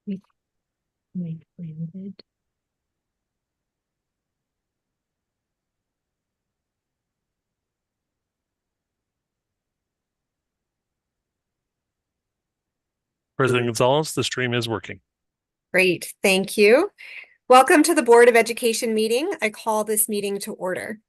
Make landed. President Gonzalez, the stream is working. Great, thank you. Welcome to the Board of Education meeting. I call this meeting to order.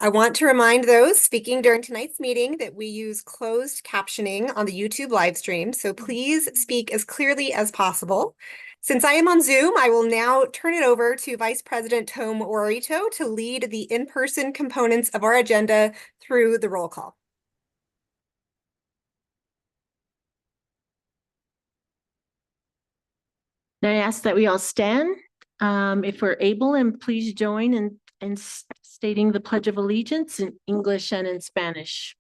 I want to remind those speaking during tonight's meeting that we use closed captioning on the YouTube live stream, so please speak as clearly as possible. Since I am on Zoom, I will now turn it over to Vice President Tom Warito to lead the in-person components of our agenda through the roll call. I ask that we all stand, if we're able, and please join in stating the Pledge of Allegiance in English and in Spanish.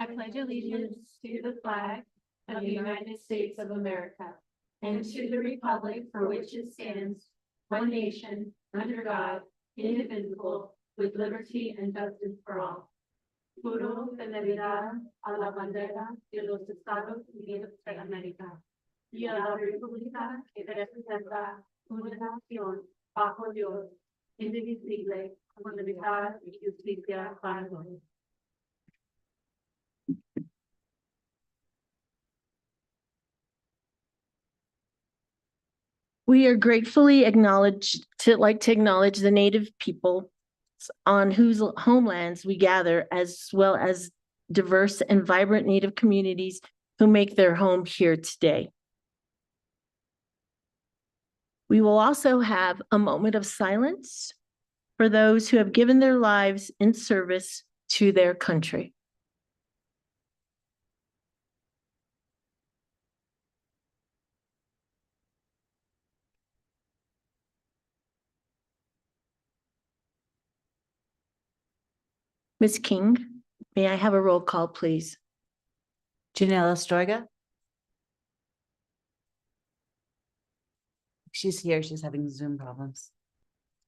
I pledge allegiance to the flag of the United States of America and to the republic for which it stands, one nation, under God, indivisible, with liberty and justice for all. Juro fidelidad a la bandera de los Estados Unidos de América y a la república que representa una nación bajo Dios, indivisible, con libertad y justicia para todos. We are gratefully acknowledge the Native people on whose homelands we gather, as well as diverse and vibrant Native communities who make their home here today. We will also have a moment of silence for those who have given their lives in service to their country. Ms. King, may I have a roll call, please? Janelle Astorga. She's here. She's having Zoom problems.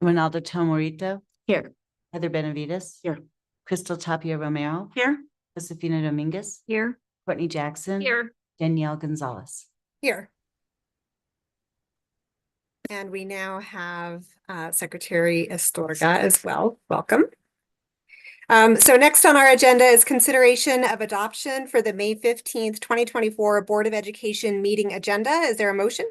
Ronaldo Tomorito. Here. Heather Benavides. Here. Crystal Tapia Romero. Here. Josefina Dominguez. Here. Courtney Jackson. Here. Danielle Gonzalez. Here. And we now have Secretary Astorga as well. Welcome. So next on our agenda is consideration of adoption for the May 15th, 2024 Board of Education meeting agenda. Is there a motion?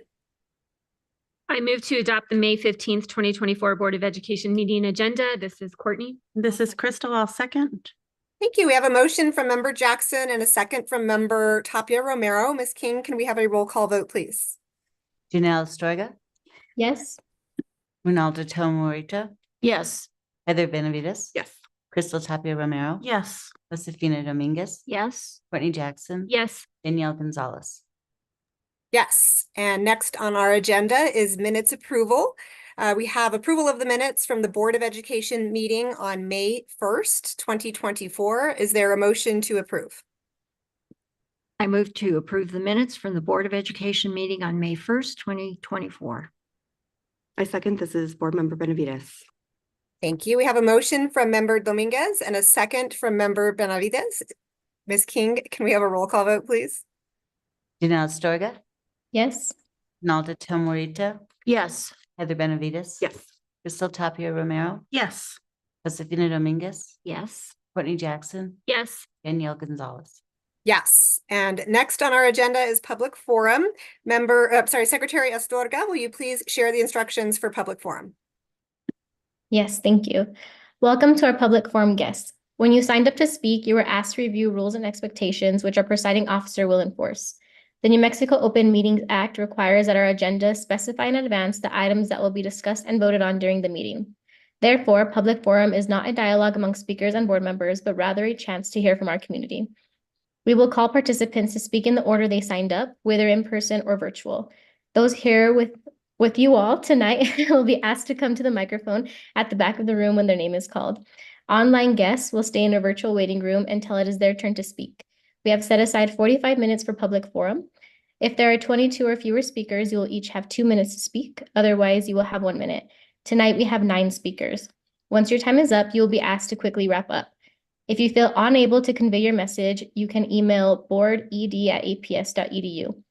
I move to adopt the May 15th, 2024 Board of Education meeting agenda. This is Courtney. This is Crystal. I'll second. Thank you. We have a motion from Member Jackson and a second from Member Tapia Romero. Ms. King, can we have a roll call vote, please? Janelle Astorga. Yes. Ronaldo Tomorito. Yes. Heather Benavides. Yes. Crystal Tapia Romero. Yes. Josefina Dominguez. Yes. Courtney Jackson. Yes. Danielle Gonzalez. Yes. And next on our agenda is minutes approval. We have approval of the minutes from the Board of Education meeting on May 1st, 2024. Is there a motion to approve? I move to approve the minutes from the Board of Education meeting on May 1st, 2024. I second. This is Board Member Benavides. Thank you. We have a motion from Member Dominguez and a second from Member Benavides. Ms. King, can we have a roll call vote, please? Janelle Astorga. Yes. Ronaldo Tomorito. Yes. Heather Benavides. Yes. Crystal Tapia Romero. Yes. Josefina Dominguez. Yes. Courtney Jackson. Yes. Danielle Gonzalez. Yes. And next on our agenda is public forum. Secretary Astorga, will you please share the instructions for public forum? Yes, thank you. Welcome to our public forum guests. When you signed up to speak, you were asked to review rules and expectations, which our presiding officer will enforce. The New Mexico Open Meetings Act requires that our agenda specify in advance the items that will be discussed and voted on during the meeting. Therefore, public forum is not a dialogue among speakers and board members, but rather a chance to hear from our community. We will call participants to speak in the order they signed up, whether in person or virtual. Those here with you all tonight will be asked to come to the microphone at the back of the room when their name is called. Online guests will stay in a virtual waiting room until it is their turn to speak. We have set aside 45 minutes for public forum. If there are 22 or fewer speakers, you will each have 2 minutes to speak. Otherwise, you will have 1 minute. Tonight, we have 9 speakers. Once your time is up, you will be asked to quickly wrap up. If you feel unable to convey your message, you can email boarded@aps.edu.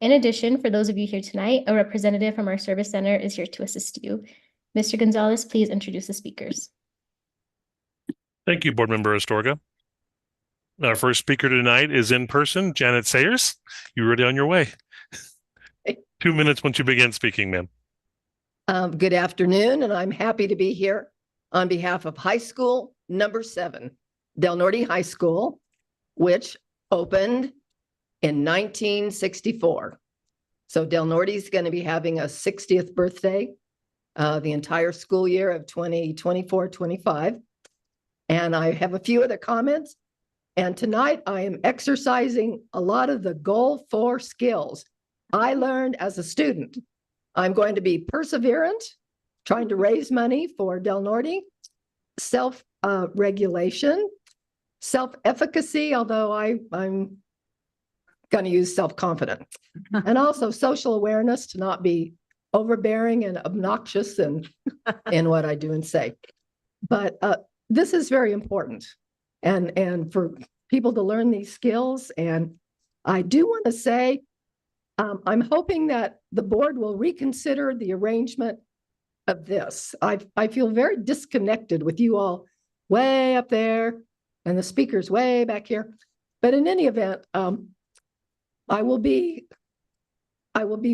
In addition, for those of you here tonight, a representative from our service center is here to assist you. Mr. Gonzalez, please introduce the speakers. Thank you, Board Member Astorga. Our first speaker tonight is in person, Janet Sayers. You're already on your way. 2 minutes once you begin speaking, ma'am. Good afternoon, and I'm happy to be here on behalf of High School Number 7, Del Norte High School, which opened in 1964. So Del Norte is going to be having a 60th birthday the entire school year of 2024-25. And I have a few other comments. And tonight I am exercising a lot of the Goal 4 skills I learned as a student. I'm going to be perseverant, trying to raise money for Del Norte, self-regulation, self-efficacy, although I'm going to use self-confident, and also social awareness to not be overbearing and obnoxious in what I do and say. But this is very important, and for people to learn these skills. And I do want to say, I'm hoping that the board will reconsider the arrangement of this. I feel very disconnected with you all way up there and the speakers way back here. But in any event, I will be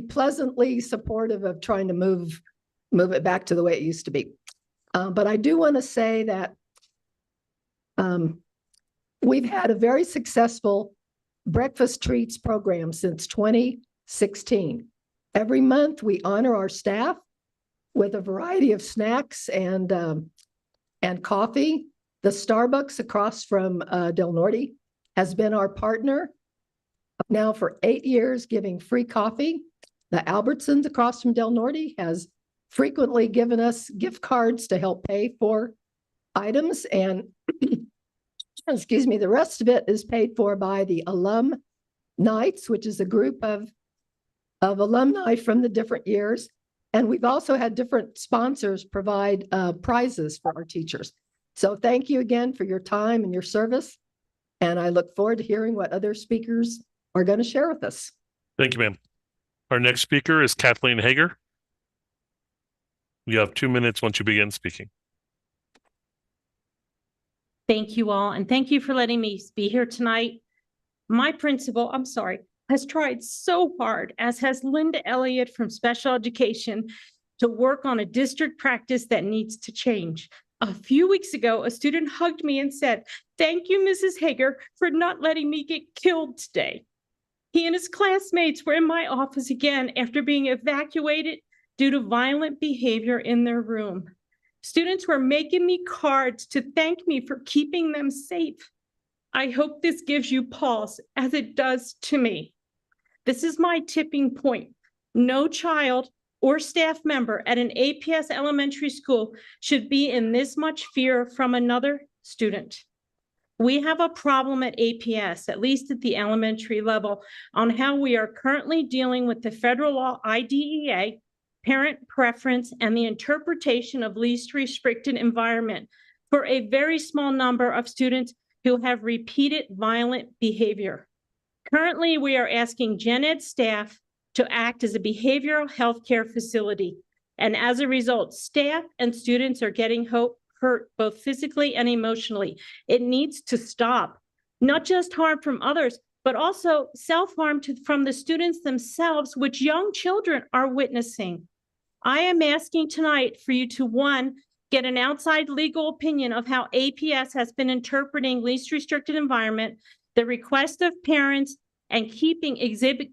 pleasantly supportive of trying to move it back to the way it used to be. But I do want to say that we've had a very successful breakfast treats program since 2016. Every month we honor our staff with a variety of snacks and coffee. The Starbucks across from Del Norte has been our partner now for 8 years, giving free coffee. The Albertsons across from Del Norte has frequently given us gift cards to help pay for items, and excuse me, the rest of it is paid for by the Alum Nights, which is a group of alumni from the different years. And we've also had different sponsors provide prizes for our teachers. So thank you again for your time and your service. And I look forward to hearing what other speakers are going to share with us. Thank you, ma'am. Our next speaker is Kathleen Hager. You have 2 minutes once you begin speaking. Thank you all, and thank you for letting me be here tonight. My principal, has tried so hard, as has Linda Elliott from Special Education, to work on a district practice that needs to change. A few weeks ago, a student hugged me and said, "Thank you, Mrs. Hager, for not letting me get killed today." He and his classmates were in my office again after being evacuated due to violent behavior in their room. Students were making me cards to thank me for keeping them safe. I hope this gives you pause, as it does to me. This is my tipping point. No child or staff member at an APS elementary school should be in this much fear from another student. We have a problem at APS, at least at the elementary level, on how we are currently dealing with the federal law IDEA, parent preference, and the interpretation of least restricted environment for a very small number of students who have repeated violent behavior. Currently, we are asking Gen Ed staff to act as a behavioral health care facility. And as a result, staff and students are getting hurt both physically and emotionally. It needs to stop. Not just harm from others, but also self-harm from the students themselves, which young children are witnessing. I am asking tonight for you to, one, get an outside legal opinion of how APS has been interpreting least restricted environment, the request of parents, and keeping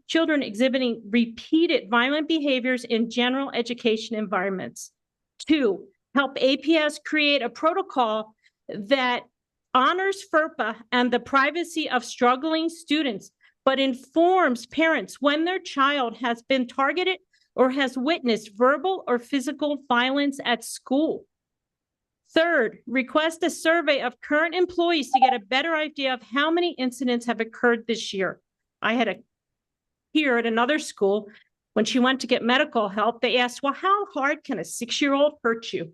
children exhibiting repeated violent behaviors in general education environments. Two, help APS create a protocol that honors FERPA and the privacy of struggling students, but informs parents when their child has been targeted or has witnessed verbal or physical violence at school. Third, request a survey of current employees to get a better idea of how many incidents have occurred this year. I had here at another school, when she went to get medical help, they asked, well, how hard can a 6-year-old hurt you?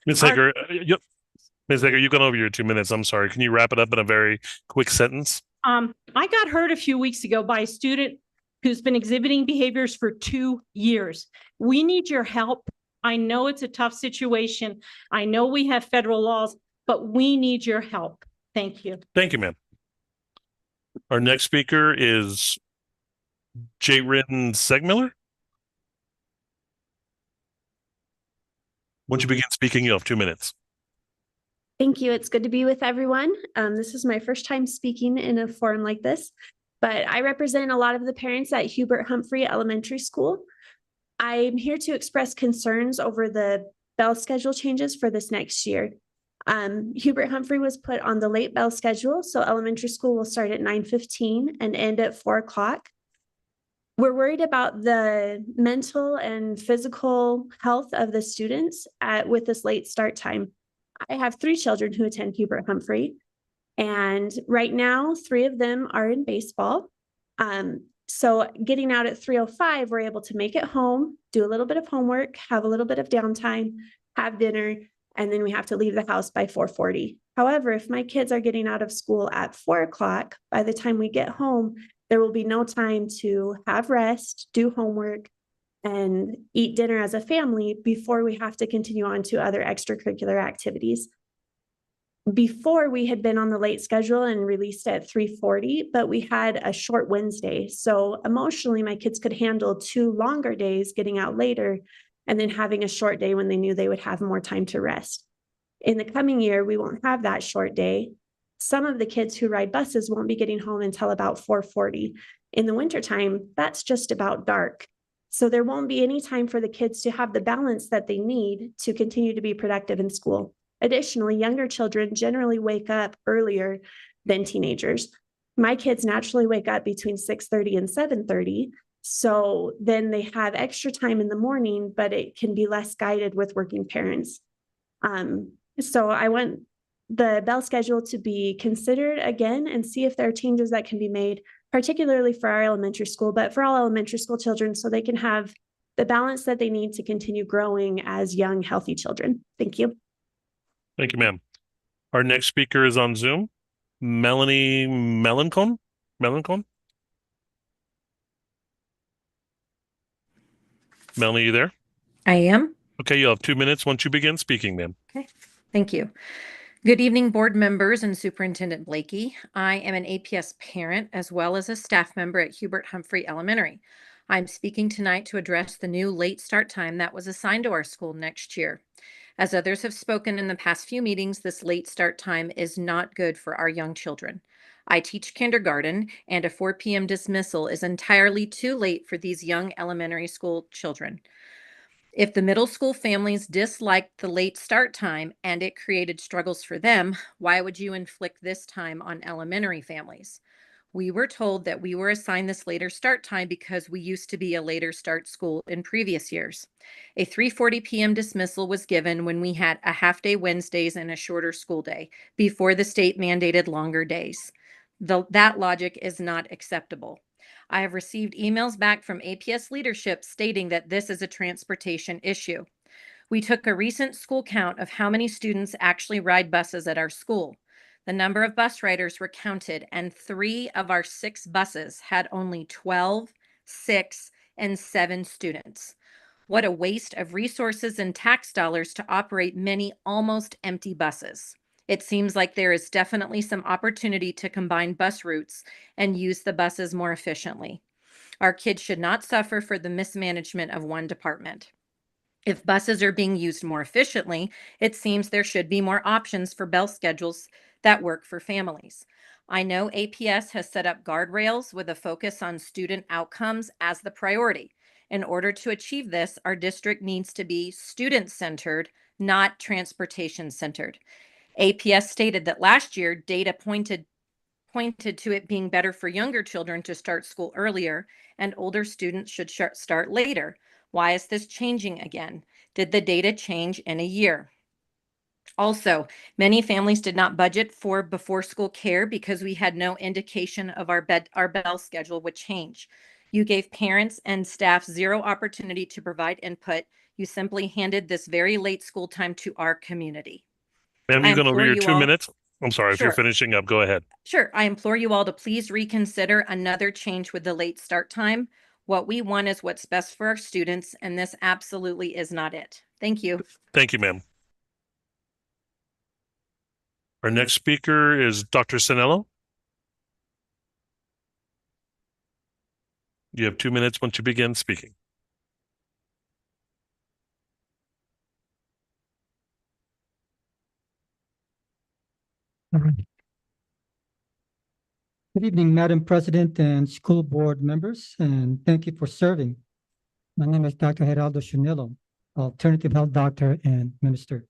Ms. Hager, Ms. Egger, you've gone over your 2 minutes. I'm sorry. Can you wrap it up in a very quick sentence? I got hurt a few weeks ago by a student who's been exhibiting behaviors for 2 years. We need your help. I know it's a tough situation. I know we have federal laws, but we need your help. Thank you. Thank you, ma'am. Our next speaker is Jayrin Segmiller. Once you begin speaking, you'll have 2 minutes. Thank you. It's good to be with everyone. This is my first time speaking in a forum like this, but I represent a lot of the parents at Hubert Humphrey Elementary School. I'm here to express concerns over the bell schedule changes for this next year. Hubert Humphrey was put on the late bell schedule, so elementary school will start at 9:15 and end at 4 o'clock. We're worried about the mental and physical health of the students with this late start time. I have 3 children who attend Hubert Humphrey, and right now 3 of them are in baseball. So getting out at 3:05, we're able to make it home, do a little bit of homework, have a little bit of downtime, have dinner, and then we have to leave the house by 4:40. However, if my kids are getting out of school at 4 o'clock, by the time we get home, there will be no time to have rest, do homework, and eat dinner as a family before we have to continue on to other extracurricular activities. Before, we had been on the late schedule and released at 3:40, but we had a short Wednesday. So emotionally, my kids could handle 2 longer days getting out later and then having a short day when they knew they would have more time to rest. In the coming year, we won't have that short day. Some of the kids who ride buses won't be getting home until about 4:40. In the wintertime, that's just about dark. So there won't be any time for the kids to have the balance that they need to continue to be productive in school. Additionally, younger children generally wake up earlier than teenagers. My kids naturally wake up between 6:30 and 7:30. So then they have extra time in the morning, but it can be less guided with working parents. So I want the bell schedule to be considered again and see if there are changes that can be made, particularly for our elementary school, but for all elementary school children, so they can have the balance that they need to continue growing as young, healthy children. Thank you. Thank you, ma'am. Our next speaker is on Zoom, Melanie Melancon. Melanie, you there? I am. Okay, you'll have 2 minutes once you begin speaking, ma'am. Okay, thank you. Good evening, board members and Superintendent Blakey. I am an APS parent as well as a staff member at Hubert Humphrey Elementary. I'm speaking tonight to address the new late start time that was assigned to our school next year. As others have spoken in the past few meetings, this late start time is not good for our young children. I teach kindergarten, and a 4 p.m. dismissal is entirely too late for these young elementary school children. If the middle school families disliked the late start time and it created struggles for them, why would you inflict this time on elementary families? We were told that we were assigned this later start time because we used to be a later start school in previous years. A 3:40 p.m. dismissal was given when we had a half-day Wednesdays and a shorter school day before the state mandated longer days. That logic is not acceptable. I have received emails back from APS leadership stating that this is a transportation issue. We took a recent school count of how many students actually ride buses at our school. The number of bus riders were counted, and 3 of our 6 buses had only 12, 6, and 7 students. What a waste of resources and tax dollars to operate many almost empty buses. It seems like there is definitely some opportunity to combine bus routes and use the buses more efficiently. Our kids should not suffer for the mismanagement of one department. If buses are being used more efficiently, it seems there should be more options for bell schedules that work for families. I know APS has set up guardrails with a focus on student outcomes as the priority. In order to achieve this, our district needs to be student-centered, not transportation-centered. APS stated that last year, data pointed to it being better for younger children to start school earlier and older students should start later. Why is this changing again? Did the data change in a year? Also, many families did not budget for before school care because we had no indication of our bell schedule would change. You gave parents and staff zero opportunity to provide input. You simply handed this very late school time to our community. Ma'am, I you're going to implore read your you 2 all- minutes? I'm sorry, if you're Sure. finishing up, go ahead. Sure. I implore you all to please reconsider another change with the late start time. What we want is what's best for our students, and this absolutely is not it. Thank you. Thank you, ma'am. Our next speaker is Dr. Sinello. You have 2 minutes once you begin speaking. All right. Good evening, Madam President and school board members, and thank you for serving. My name is Dr. Geraldo Chunillo, alternative health doctor and minister.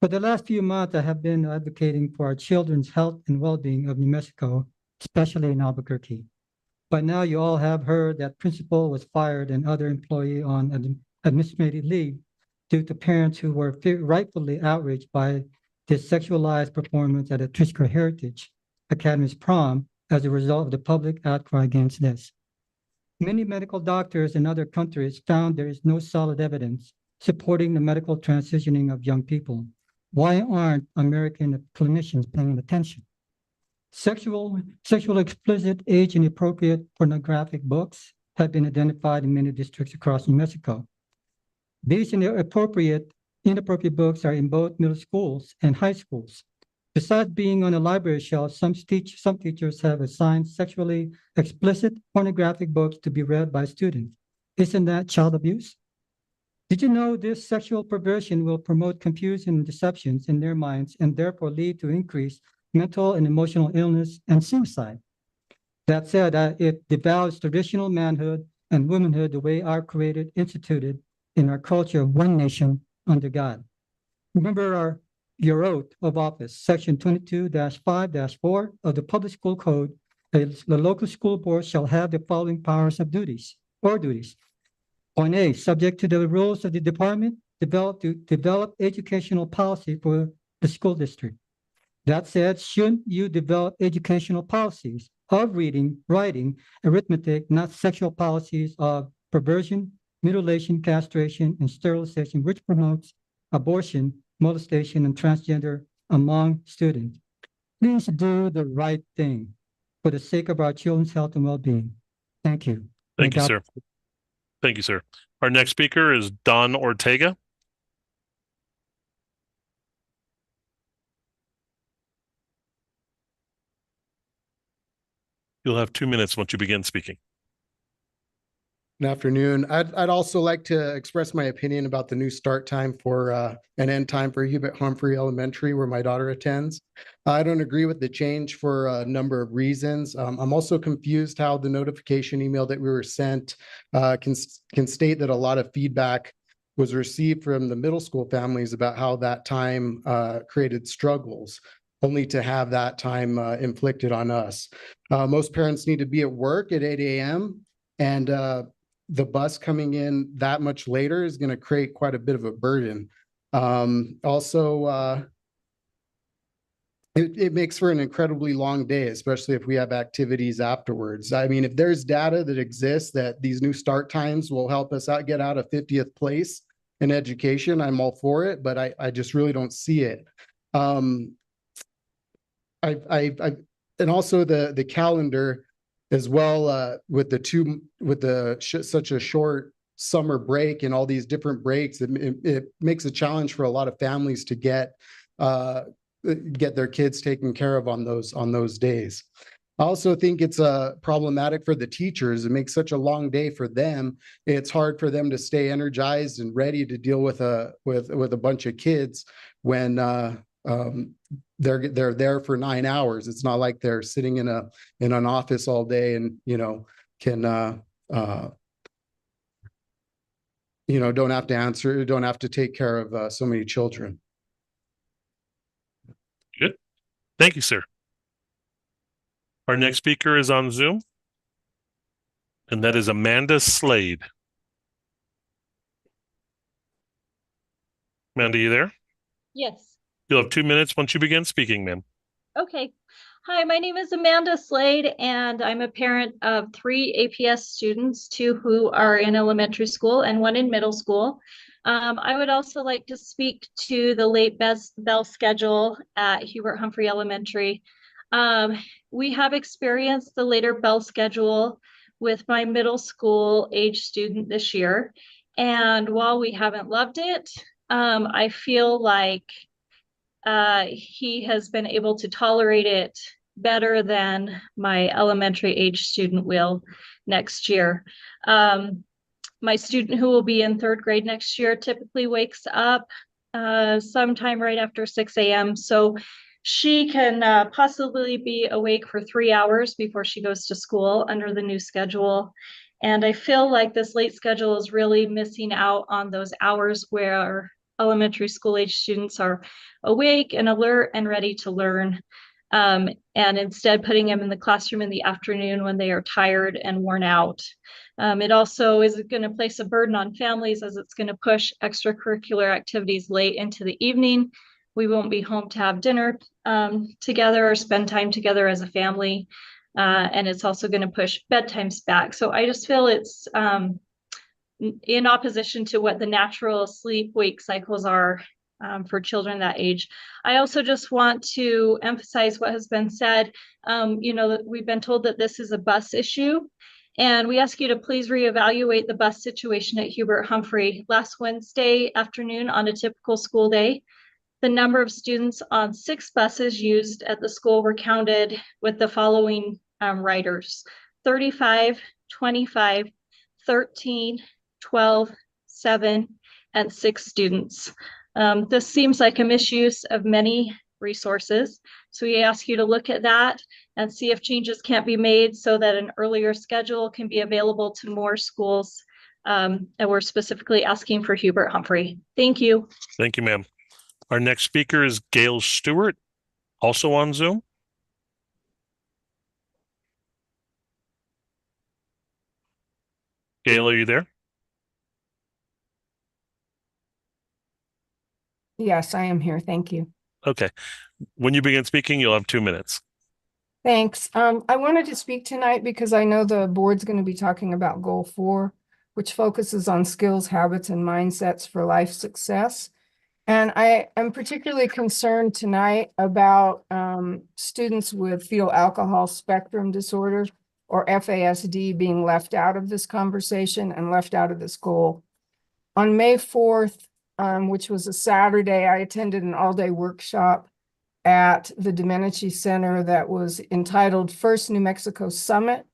For the last few months, I have been advocating for our children's health and well-being of New Mexico, especially in Albuquerque. By now, you all have heard that principal was fired and other employee on administrative leave due to parents who were rightfully outraged by this sexualized performance at a Trisker Heritage Academy's prom as a result of the public outcry against this. Many medical doctors in other countries found there is no solid evidence supporting the medical transitioning of young people. Why aren't American clinicians paying attention? Sexual explicit, age inappropriate pornographic books have been identified in many districts across New Mexico. These inappropriate books are in both middle schools and high schools. Besides being on a library shelf, some teachers have assigned sexually explicit pornographic books to be read by students. Isn't that child abuse? Did you know this sexual perversion will promote confusion and deceptions in their minds and therefore lead to increased mental and emotional illness and suicide? That said, it devalues traditional manhood and womanhood the way our Creator instituted in our culture of one nation under God. Remember your oath of office, section 22-5-4 of the Public School Code. The local school board shall have the following powers of duties. Point A, subject to the rules of the department, develop educational policy for the school district. That said, shouldn't you develop educational policies of reading, writing, arithmetic, not sexual policies of perversion, mutilation, castration, and sterilization, which promotes abortion, molestation, and transgender among students? Please do the right thing for the sake of our children's health and well-being. Thank you. Thank you, sir. Thank you, sir. Our next speaker is Don Ortega. You'll have 2 minutes once you begin speaking. Good afternoon. I'd also like to express my opinion about the new start time for an end time for Hubert-Humphrey Elementary, where my daughter attends. I don't agree with the change for a number of reasons. I'm also confused how the notification email that we were sent can state that a lot of feedback was received from the middle school families about how that time created struggles, only to have that time inflicted on us. Most parents need to be at work at 8 a.m. and the bus coming in that much later is going to create quite a bit of a burden. It makes for an incredibly long day, especially if we have activities afterwards. I mean, if there's data that exists that these new start times will help us get out of 50th place in education, I'm all for it, but I just really don't see it. And also the calendar as well, with such a short summer break and all these different breaks, it makes a challenge for a lot of families to get their kids taken care of on those days. I also think it's problematic for the teachers. It makes such a long day for them. It's hard for them to stay energized and ready to deal with a bunch of kids when they're there for 9 hours. It's not like they're sitting in an office all day and can don't have to take care of so many children. Good. Thank you, sir. Our next speaker is on Zoom, and that is Amanda Slade. Amanda, you there? Yes. You'll have 2 minutes once you begin speaking, ma'am. Okay. Hi, my name is Amanda Slade, and I'm a parent of 3 APS students, 2 who are in elementary school and 1 in middle school. I would also like to speak to the late bell schedule at Hubert Humphrey Elementary. We have experienced the later bell schedule with my middle school age student this year. And while we haven't loved it, I feel like he has been able to tolerate it better than my elementary age student will next year. My student who will be in 3rd grade next year typically wakes up sometime right after 6 a.m. So she can possibly be awake for 3 hours before she goes to school under the new schedule. And I feel like this late schedule is really missing out on those hours where elementary school age students are awake and alert and ready to learn. And instead putting them in the classroom in the afternoon when they are tired and worn out. It also is going to place a burden on families as it's going to push extracurricular activities late into the evening. We won't be home to have dinner together or spend time together as a family. And it's also going to push bedtimes back. So I just feel it's in opposition to what the natural sleep-wake cycles are for children that age. I also just want to emphasize what has been said. That we've been told that this is a bus issue. And we ask you to please reevaluate the bus situation at Hubert Humphrey. Last Wednesday afternoon on a typical school day, the number of students on 6 buses used at the school were counted with the following riders: 35, 25, 13, 12, 7, and 6 students. This seems like a misuse of many resources. So we ask you to look at that and see if changes can't be made so that an earlier schedule can be available to more schools. And we're specifically asking for Hubert Humphrey. Thank you. Thank you, ma'am. Our next speaker is Gail Stewart, also on Zoom. Gail, are you there? Yes, I am here. Thank you. Okay. When you begin speaking, you'll have 2 minutes. Thanks. I wanted to speak tonight because I know the board's going to be talking about Goal 4, which focuses on skills, habits, and mindsets for life success. And I am particularly concerned tonight about students with fetal alcohol spectrum disorder, or FASD, being left out of this conversation and left out of this goal. On May 4th, which was a Saturday, I attended an all-day workshop at the Domenici Center that was entitled First New Mexico Summit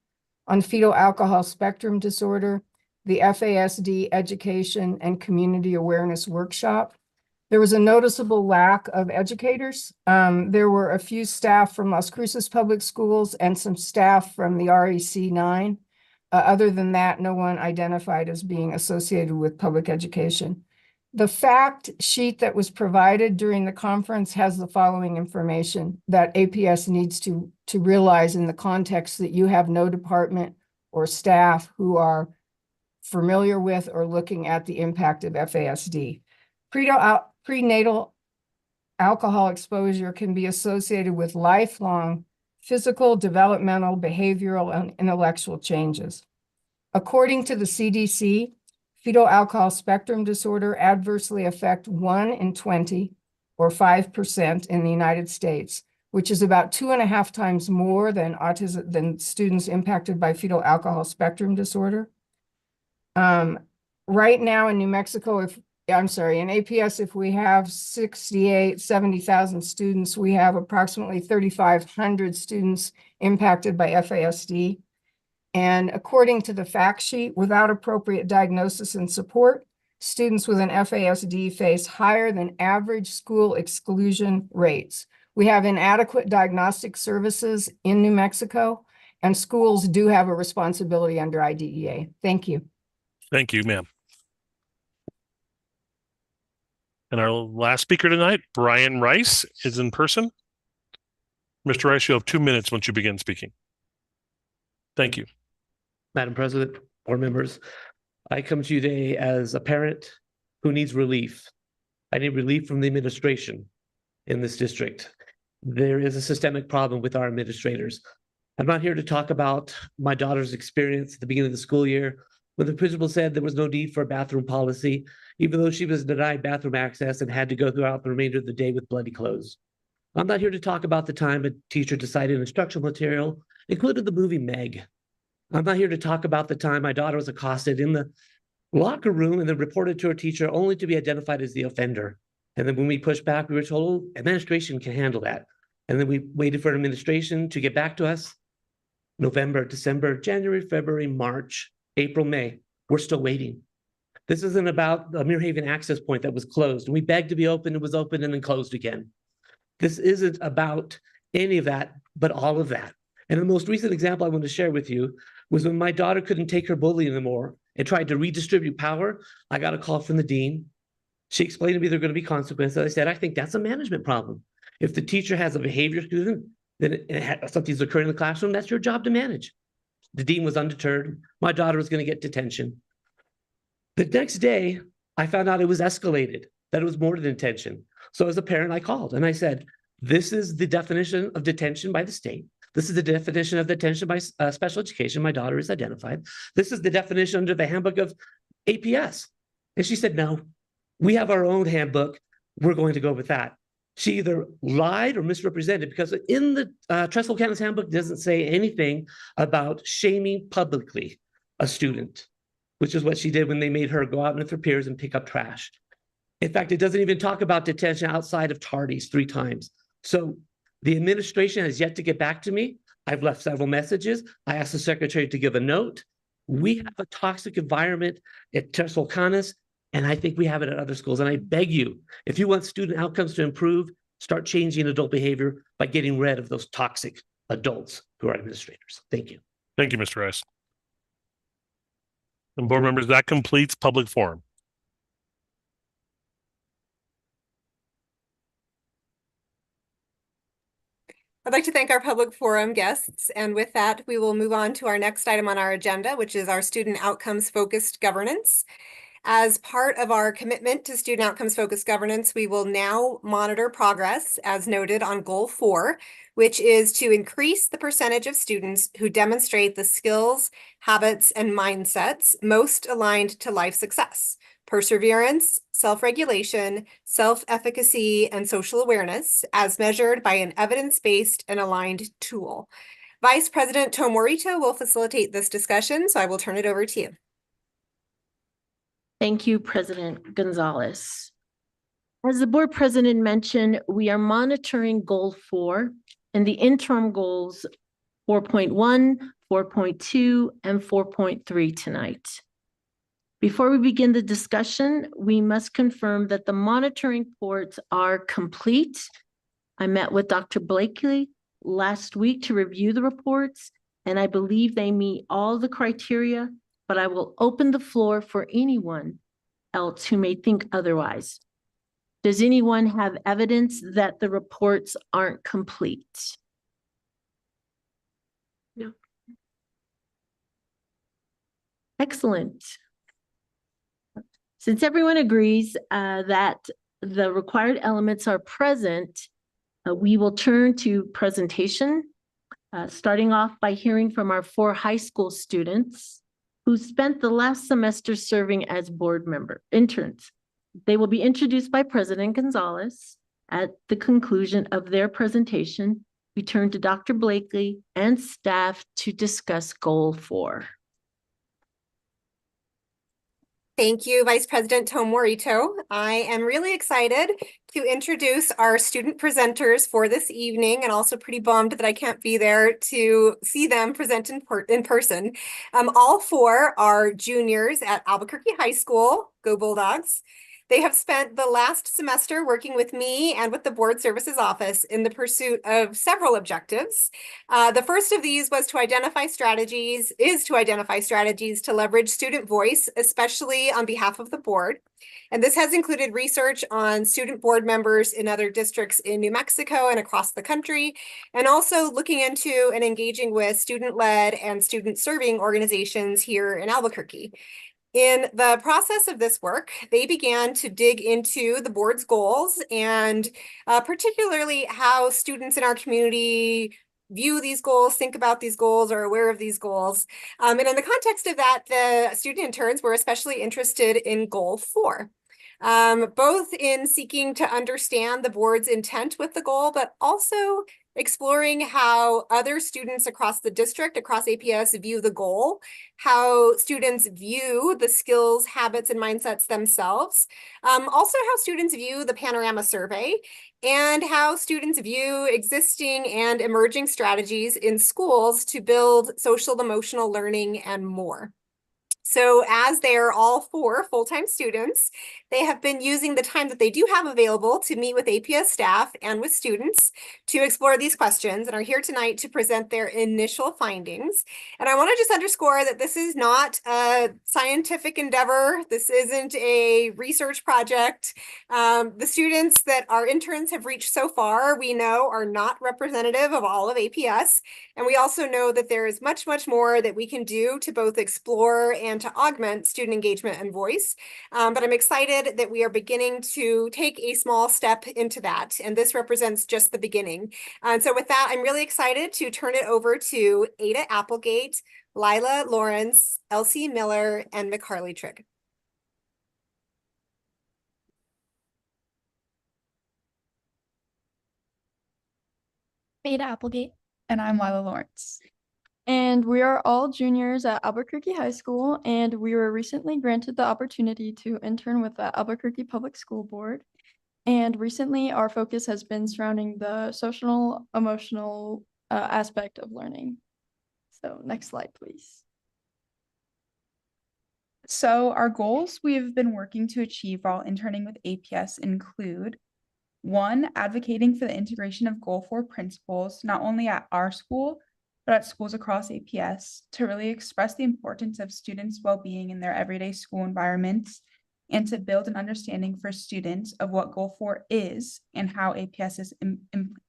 on Fetal Alcohol Spectrum Disorder, the FASD Education and Community Awareness Workshop. There was a noticeable lack of educators. There were a few staff from Las Cruces Public Schools and some staff from the REC 9. Other than that, no one identified as being associated with public education. The fact sheet that was provided during the conference has the following information that APS needs to realize in the context that you have no department or staff who are familiar with or looking at the impact of FASD. Prenatal alcohol exposure can be associated with lifelong physical, developmental, behavioral, and intellectual changes. According to the CDC, fetal alcohol spectrum disorder adversely affect 1 in 20, or 5% in the United States, which is about 2.5 times more than autism than students impacted by fetal alcohol spectrum disorder. Right now in New Mexico, in APS, if we have 70,000 students, we have approximately 3,500 students impacted by FASD. And according to the fact sheet, without appropriate diagnosis and support, students with an FASD face higher than average school exclusion rates. We have inadequate diagnostic services in New Mexico, and schools do have a responsibility under IDEA. Thank you. Thank you, ma'am. And our last speaker tonight, Brian Rice, is in person. Mr. Rice, you'll have 2 minutes once you begin speaking. Thank you. Madam President, board members, I come to you today as a parent who needs relief. I need relief from the administration in this district. There is a systemic problem with our administrators. I'm not here to talk about my daughter's experience at the beginning of the school year when the principal said there was no need for a bathroom policy, even though she was denied bathroom access and had to go throughout the remainder of the day with bloody clothes. I'm not here to talk about the time a teacher decided instructional material included the movie Meg. I'm not here to talk about the time my daughter was accosted in the locker room and then reported to her teacher only to be identified as the offender. And then when we pushed back, we were told, oh, administration can handle that. And then we waited for administration to get back to us. November, December, January, February, March, April, May. We're still waiting. This isn't about a Muir Haven access point that was closed. We begged to be open, it was open and then closed again. This isn't about any of that, but all of that. And the most recent example I want to share with you was when my daughter couldn't take her bully anymore and tried to redistribute power. I got a call from the dean. She explained to me there are going to be consequences. I said, I think that's a management problem. If the teacher has a behavior student, then something's occurring in the classroom, that's your job to manage. The dean was undeterred. My daughter was going to get detention. The next day, I found out it was escalated, that it was more than detention. So as a parent, I called and I said, this is the definition of detention by the state. This is the definition of detention by special education. My daughter is identified. This is the definition under the handbook of APS. And she said, no, we have our own handbook. We're going to go with that. She either lied or misrepresented, because in the Trestle County's handbook doesn't say anything about shaming publicly a student, which is what she did when they made her go out with her peers and pick up trash. In fact, it doesn't even talk about detention outside of tardies 3 times. So the administration has yet to get back to me. I've left several messages. I asked the secretary to give a note. We have a toxic environment at Trestle County, and I think we have it at other schools. And I beg you, if you want student outcomes to improve, start changing adult behavior by getting rid of those toxic adults who are administrators. Thank you. Thank you, Mr. Rice. And board members, that completes public forum. I'd like to thank our public forum guests. And with that, we will move on to our next item on our agenda, which is our student outcomes focused governance. As part of our commitment to student outcomes focused governance, we will now monitor progress as noted on goal 4, which is to increase the percentage of students who demonstrate the skills, habits, and mindsets most aligned to life success: perseverance, self-regulation, self-efficacy, and social awareness, as measured by an evidence-based and aligned tool. Vice President Tomorito will facilitate this discussion, so I will turn it over to you. Thank you, President Gonzalez. As the board president mentioned, we are monitoring goal 4 and the interim goals 4.1, 4.2, and 4.3 tonight. Before we begin the discussion, we must confirm that the monitoring reports are complete. I met with Dr. Blakely last week to review the reports, and I believe they meet all the criteria, but I will open the floor for anyone else who may think otherwise. Does anyone have evidence that the reports aren't complete? No. Excellent. Since everyone agrees that the required elements are present, we will turn to presentation, starting off by hearing from our 4 high school students who spent the last semester serving as board member interns. They will be introduced by President Gonzalez. At the conclusion of their presentation, we turn to Dr. Blakely and staff to discuss goal 4. Thank you, Vice President Tomorito. I am really excited to introduce our student presenters for this evening, and also pretty bummed that I can't be there to see them present in person. All 4 are juniors at Albuquerque High School. Go Bulldogs. They have spent the last semester working with me and with the Board Services Office in the pursuit of several objectives. The first of these was to identify strategies to leverage student voice, especially on behalf of the board. And this has included research on student board members in other districts in New Mexico and across the country, and also looking into and engaging with student-led and student-serving organizations here in Albuquerque. In the process of this work, they began to dig into the board's goals and particularly how students in our community view these goals, think about these goals, or aware of these goals. And in the context of that, the student interns were especially interested in goal 4. Both in seeking to understand the board's intent with the goal, but also exploring how other students across the district, across APS, view the goal, how students view the skills, habits, and mindsets themselves, also how students view the Panorama Survey, and how students view existing and emerging strategies in schools to build social emotional learning and more. So as they're all 4 full-time students, they have been using the time that they do have available to meet with APS staff and with students to explore these questions, and are here tonight to present their initial findings. And I want to just underscore that this is not a scientific endeavor. This isn't a research project. The students that our interns have reached so far, we know are not representative of all of APS. And we also know that there is much, much more that we can do to both explore and to augment student engagement and voice. But I'm excited that we are beginning to take a small step into that. And this represents just the beginning. And so with that, I'm really excited to turn it over to Ada Applegate, Lila Lawrence, Elsie Miller, and McCarley Trigg. Ada Applegate. And I'm Lila Lawrence. And we are all juniors at Albuquerque High School, and we were recently granted the opportunity to intern with the Albuquerque Public School Board. And recently, our focus has been surrounding the social, emotional aspect of learning. So next slide, please. So our goals we've been working to achieve while interning with APS include 1, advocating for the integration of Goal 4 principles, not only at our school, but at schools across APS, to really express the importance of students' well-being in their everyday school environments, and to build an understanding for students of what Goal 4 is and how APS is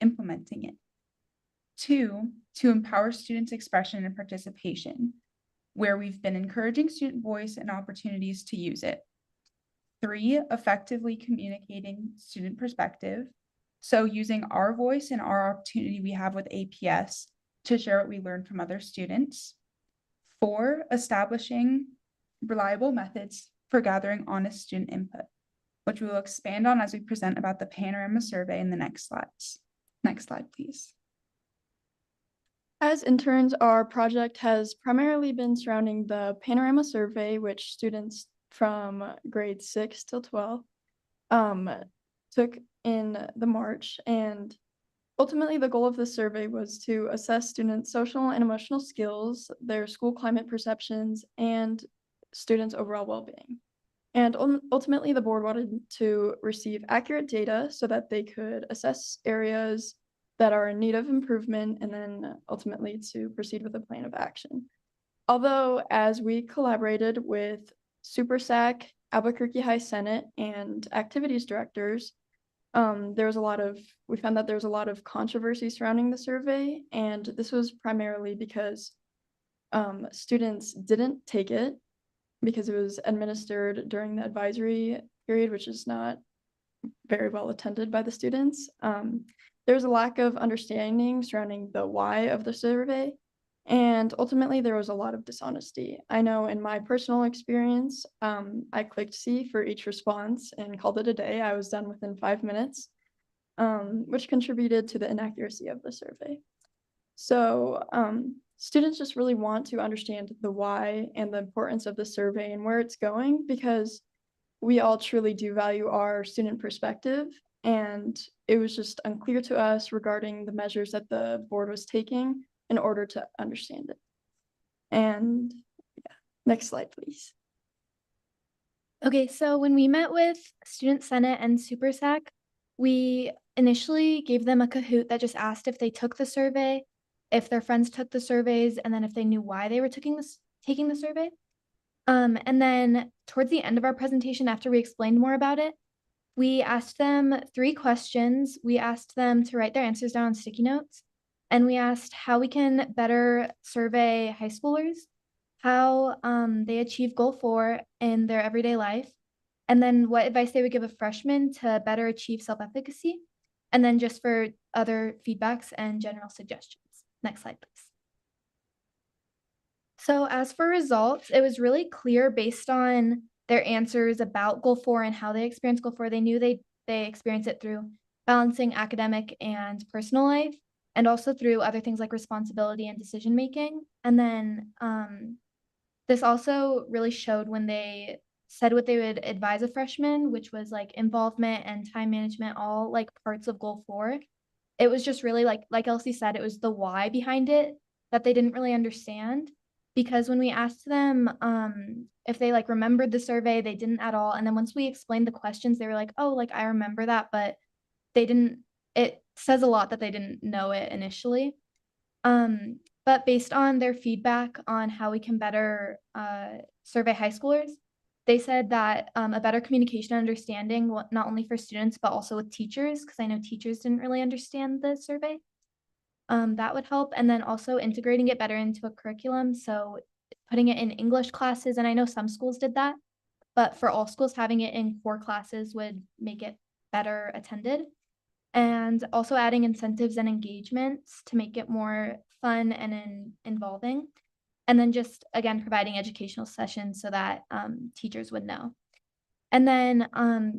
implementing it. 2, to empower students' expression and participation, where we've been encouraging student voice and opportunities to use it. 3, effectively communicating student perspective, so using our voice and our opportunity we have with APS to share what we learned from other students. 4, establishing reliable methods for gathering honest student input, which we will expand on as we present about the Panorama Survey in the next slides. Next slide, please. As interns, our project has primarily been surrounding the Panorama Survey, which students from grade 6 till 12 took in the March. And ultimately, the goal of the survey was to assess students' social and emotional skills, their school climate perceptions, and students' overall well-being. And ultimately, the board wanted to receive accurate data so that they could assess areas that are in need of improvement, and then ultimately to proceed with a plan of action. Although, as we collaborated with Super SAC, Albuquerque High Senate, and activities directors, we found that there was a lot of controversy surrounding the survey, and this was primarily because students didn't take it because it was administered during the advisory period, which is not very well attended by the students. There was a lack of understanding surrounding the why of the survey, and ultimately there was a lot of dishonesty. I know in my personal experience, I clicked C for each response and called it a day. I was done within 5 minutes, which contributed to the inaccuracy of the survey. So students just really want to understand the why and the importance of the survey and where it's going, because we all truly do value our student perspective. And it was just unclear to us regarding the measures that the board was taking in order to understand it. And yeah, next slide, please. Okay, so when we met with Student Senate and Super SAC, we initially gave them a Kahoot that just asked if they took the survey, if their friends took the surveys, and then if they knew why they were taking the survey. And then towards the end of our presentation, after we explained more about it, we asked them 3 questions. We asked them to write their answers down on sticky notes, and we asked how we can better survey high schoolers, how they achieve Goal 4 in their everyday life, and then what advice they would give a freshman to better achieve self-efficacy, and then just for other feedbacks and general suggestions. Next slide, please. So as for results, it was really clear based on their answers about Goal 4 and how they experienced Goal 4. They knew they experienced it through balancing academic and personal life, and also through other things like responsibility and decision making. And then this also really showed when they said what they would advise a freshman, which was like involvement and time management, all like parts of Goal 4. It was just really like Elsie said, it was the why behind it that they didn't really understand. Because when we asked them if they like remembered the survey, they didn't at all. And then once we explained the questions, they were like, oh, like I remember that, but they didn't, it says a lot that they didn't know it initially. But based on their feedback on how we can better survey high schoolers, they said that a better communication understanding, not only for students, but also with teachers, because I know teachers didn't really understand the survey. That would help. And then also integrating it better into a curriculum. So putting it in English classes, and I know some schools did that, but for all schools, having it in core classes would make it better attended. And also adding incentives and engagements to make it more fun and involving. And then just, again, providing educational sessions so that teachers would know. And then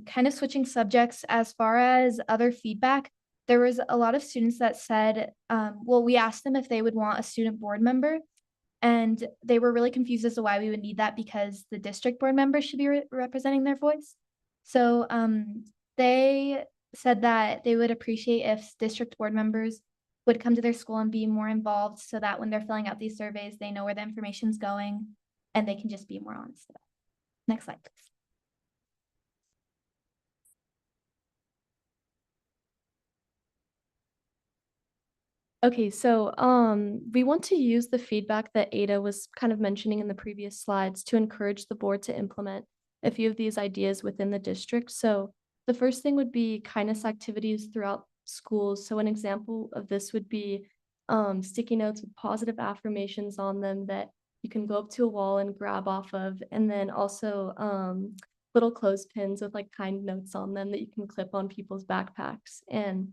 kind of switching subjects as far as other feedback, there was a lot of students that said, well, we asked them if they would want a student board member, and they were really confused as to why we would need that because the district board members should be representing their voice. So they said that they would appreciate if district board members would come to their school and be more involved so that when they're filling out these surveys, they know where the information's going and they can just be more honest about it. Next slide, please. Okay, so we want to use the feedback that Ada was kind of mentioning in the previous slides to encourage the board to implement a few of these ideas within the district. So the first thing would be kindness activities throughout schools. So an example of this would be sticky notes with positive affirmations on them that you can go up to a wall and grab off of, and then also little clothespins with like kind notes on them that you can clip on people's backpacks. And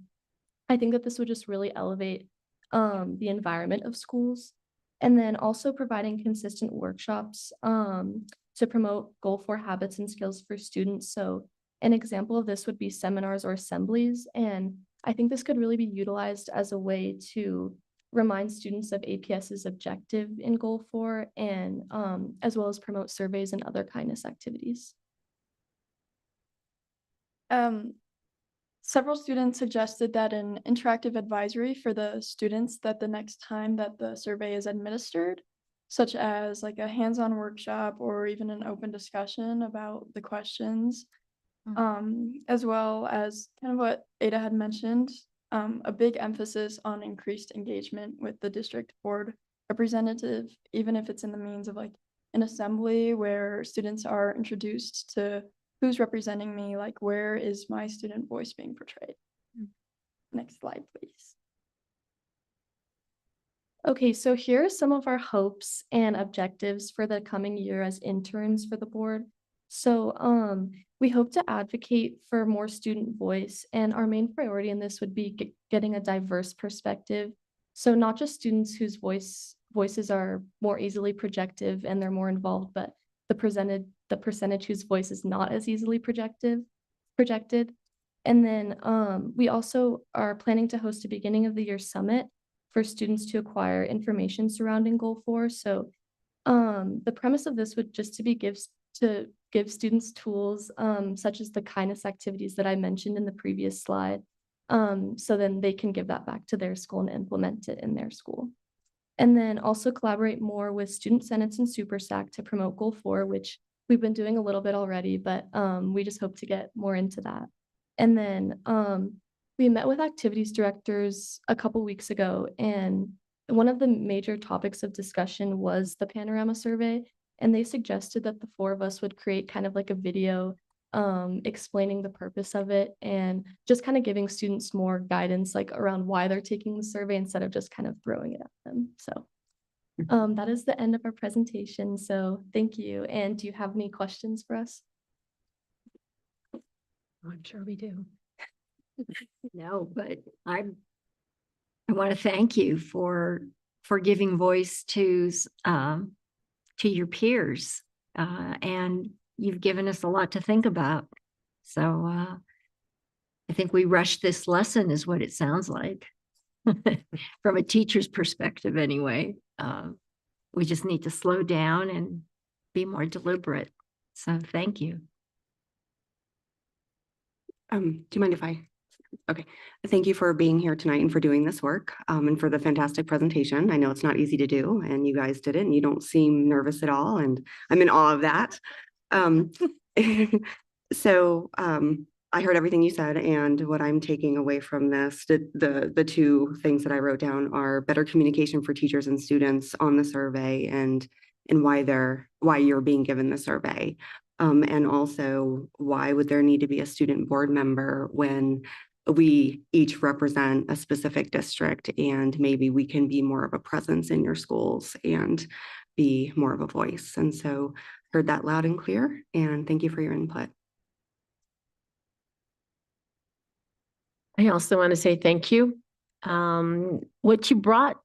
I think that this would just really elevate the environment of schools. And then also providing consistent workshops to promote Goal 4 habits and skills for students. So an example of this would be seminars or assemblies. And I think this could really be utilized as a way to remind students of APS's objective in Goal 4 and as well as promote surveys and other kindness activities. Several students suggested that an interactive advisory for the students that the next time that the survey is administered, such as like a hands-on workshop or even an open discussion about the questions, as well as kind of what Ada had mentioned, a big emphasis on increased engagement with the district board representative, even if it's in the means of like an assembly where students are introduced to who's representing me, like where is my student voice being portrayed? Next slide, please. Okay, so here are some of our hopes and objectives for the coming year as interns for the board. So we hope to advocate for more student voice, and our main priority in this would be getting a diverse perspective. So not just students whose voices are more easily projective and they're more involved, but the percentage whose voice is not as easily projected. And then we also are planning to host a beginning of the year summit for students to acquire information surrounding Goal 4. So the premise of this would just to give students tools such as the kindness activities that I mentioned in the previous slide. So then they can give that back to their school and implement it in their school. And then also collaborate more with Student Senates and SuperSAC to promote Goal 4, which we've been doing a little bit already, but we just hope to get more into that. And then we met with activities directors a couple weeks ago, and one of the major topics of discussion was the Panorama Survey, and they suggested that the four of us would create kind of like a video explaining the purpose of it and just kind of giving students more guidance like around why they're taking the survey instead of just kind of throwing it at them. So that is the end of our presentation. So thank you. And do you have any questions for us? I'm sure we do. No, but I'm I want to thank you for giving voice to your peers. And you've given us a lot to think about. So I think we rushed this lesson is what it sounds like. From a teacher's perspective anyway. We just need to slow down and be more deliberate. So thank you. Do you mind if okay. Thank you for being here tonight and for doing this work, and for the fantastic presentation. I know it's not easy to do, and you guys did it, and you don't seem nervous at all, and I'm in awe of that. So I heard everything you said, and what I'm taking away from this, the two things that I wrote down are better communication for teachers and students on the survey, and why you're being given the survey. And also, why would there need to be a student board member when we each represent a specific district, and maybe we can be more of a presence in your schools and be more of a voice. And so heard that loud and clear, and thank you for your input. I also want to say thank you. What you brought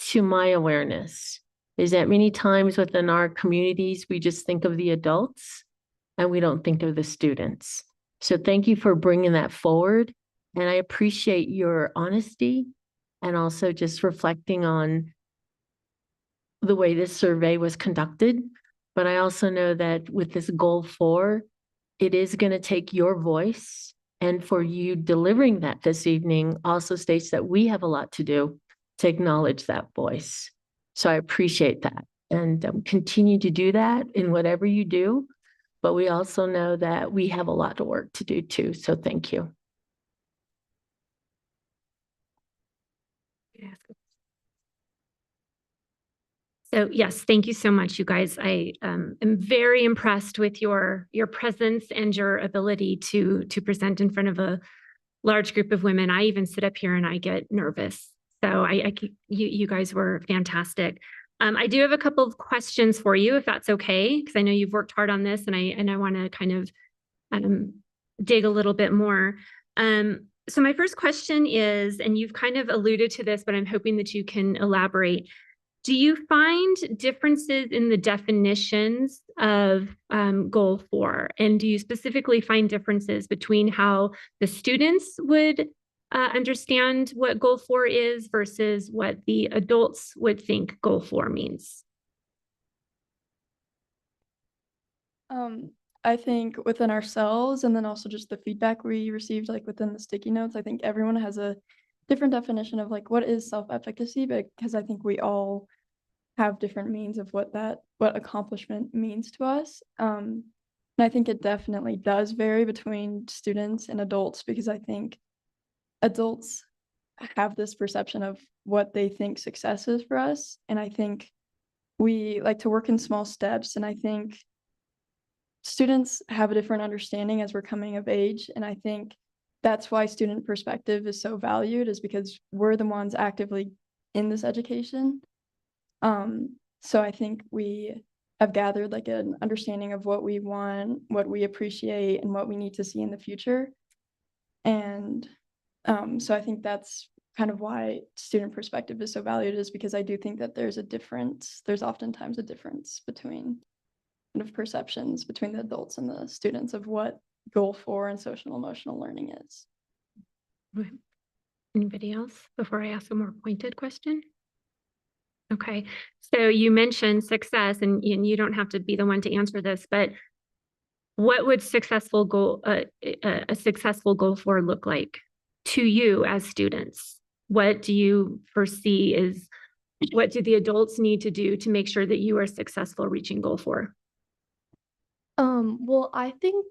to my awareness is that many times within our communities, we just think of the adults and we don't think of the students. So thank you for bringing that forward. And I appreciate your honesty and also just reflecting on the way this survey was conducted. But I also know that with this goal 4, it is going to take your voice. And for you delivering that this evening also states that we have a lot to do to acknowledge that voice. So I appreciate that, and continue to do that in whatever you do. But we also know that we have a lot of work to do too. So thank you. So yes, thank you so much, you guys. I am very impressed with your presence and your ability to present in front of a large group of women. I even sit up here and I get nervous. So you guys were fantastic. I do have a couple of questions for you, if that's okay, because I know you've worked hard on this, and I want to kind of dig a little bit more. So my first question is, and you've kind of alluded to this, but I'm hoping that you can elaborate. Do you find differences in the definitions of Goal 4? And do you specifically find differences between how the students would understand what Goal 4 is versus what the adults would think Goal 4 means? I think within ourselves, and then also just the feedback we received, like within the sticky notes, I think everyone has a different definition of like what is self-efficacy, because I think we all have different means of what accomplishment means to us. And I think it definitely does vary between students and adults, because I think adults have this perception of what they think success is for us. And I think we like to work in small steps. And I think students have a different understanding as we're coming of age. And I think that's why student perspective is so valued, is because we're the ones actively in this education. So I think we have gathered like an understanding of what we want, what we appreciate, and what we need to see in the future. And so I think that's kind of why student perspective is so valued, is because I do think that there's oftentimes a difference between kind of perceptions between the adults and the students of what Goal 4 and social emotional learning is. Anybody else before I ask a more pointed question? Okay, so you mentioned success, and you don't have to be the one to answer this, but what would a successful Goal 4 look like to you as students? What do you foresee what do the adults need to do to make sure that you are successful reaching Goal 4? Well, I think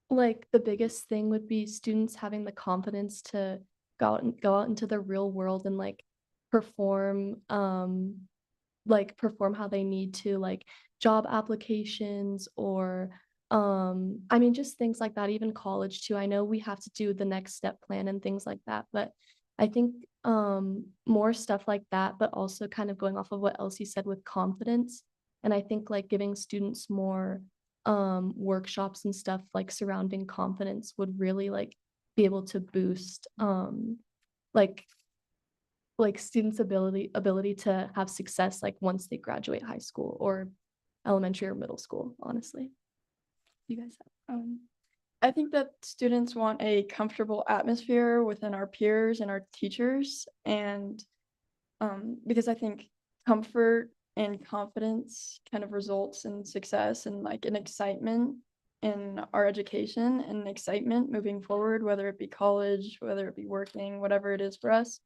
like the biggest thing would be students having the confidence to go out into the real world and like perform how they need to, like job applications, or I mean just things like that, even college too. I know we have to do the next step plan and things like that, but I think more stuff like that, but also kind of going off of what Elsie said with confidence. And I think like giving students more workshops and stuff like surrounding confidence would really like be able to boost like like students' ability to have success like once they graduate high school or elementary or middle school, honestly. You guys have, I think that students want a comfortable atmosphere within our peers and our teachers, and because I think comfort and confidence kind of results in success and like an excitement in our education and excitement moving forward, whether it be college, whether it be working, whatever it is for us.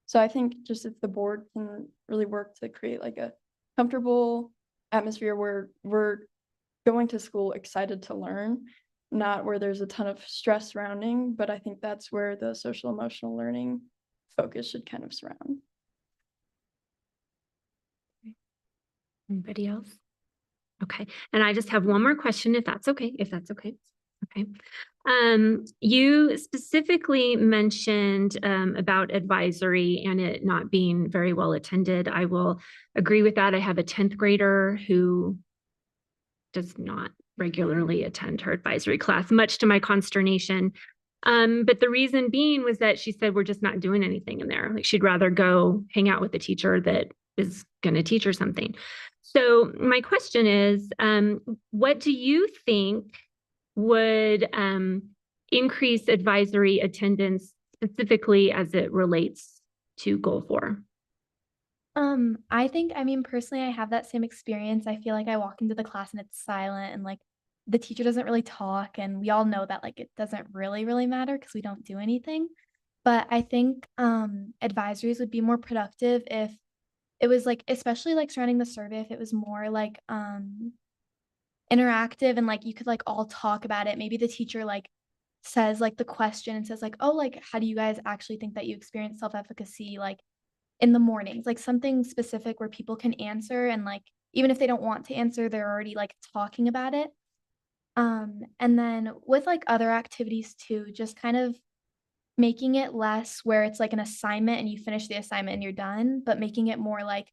So I think just if the board can really work to create like a comfortable atmosphere where we're going to school excited to learn, not where there's a ton of stress surrounding, but I think that's where the social emotional learning focus should kind of surround. Anybody else? Okay, and I just have one more question, if that's okay. Okay. You specifically mentioned about advisory and it not being very well attended. I will agree with that. I have a 10th grader who does not regularly attend her advisory class, much to my consternation. But the reason being was that she said, we're just not doing anything in there. Like she'd rather go hang out with the teacher that is going to teach her something. So my question is, what do you think would increase advisory attendance specifically as it relates to Goal 4? I think, I mean, personally, I have that same experience. I feel like I walk into the class and it's silent and like the teacher doesn't really talk, and we all know that like it doesn't really matter because we don't do anything. But I think advisories would be more productive if it was like, especially like surrounding the survey, if it was more like interactive and like you could like all talk about it. Maybe the teacher like says like the question and says like, oh, like how do you guys actually think that you experience self-efficacy like in the mornings, like something specific where people can answer, and like even if they don't want to answer, they're already like talking about it. And then with like other activities too, just kind of making it less where it's like an assignment and you finish the assignment and you're done, but making it more like,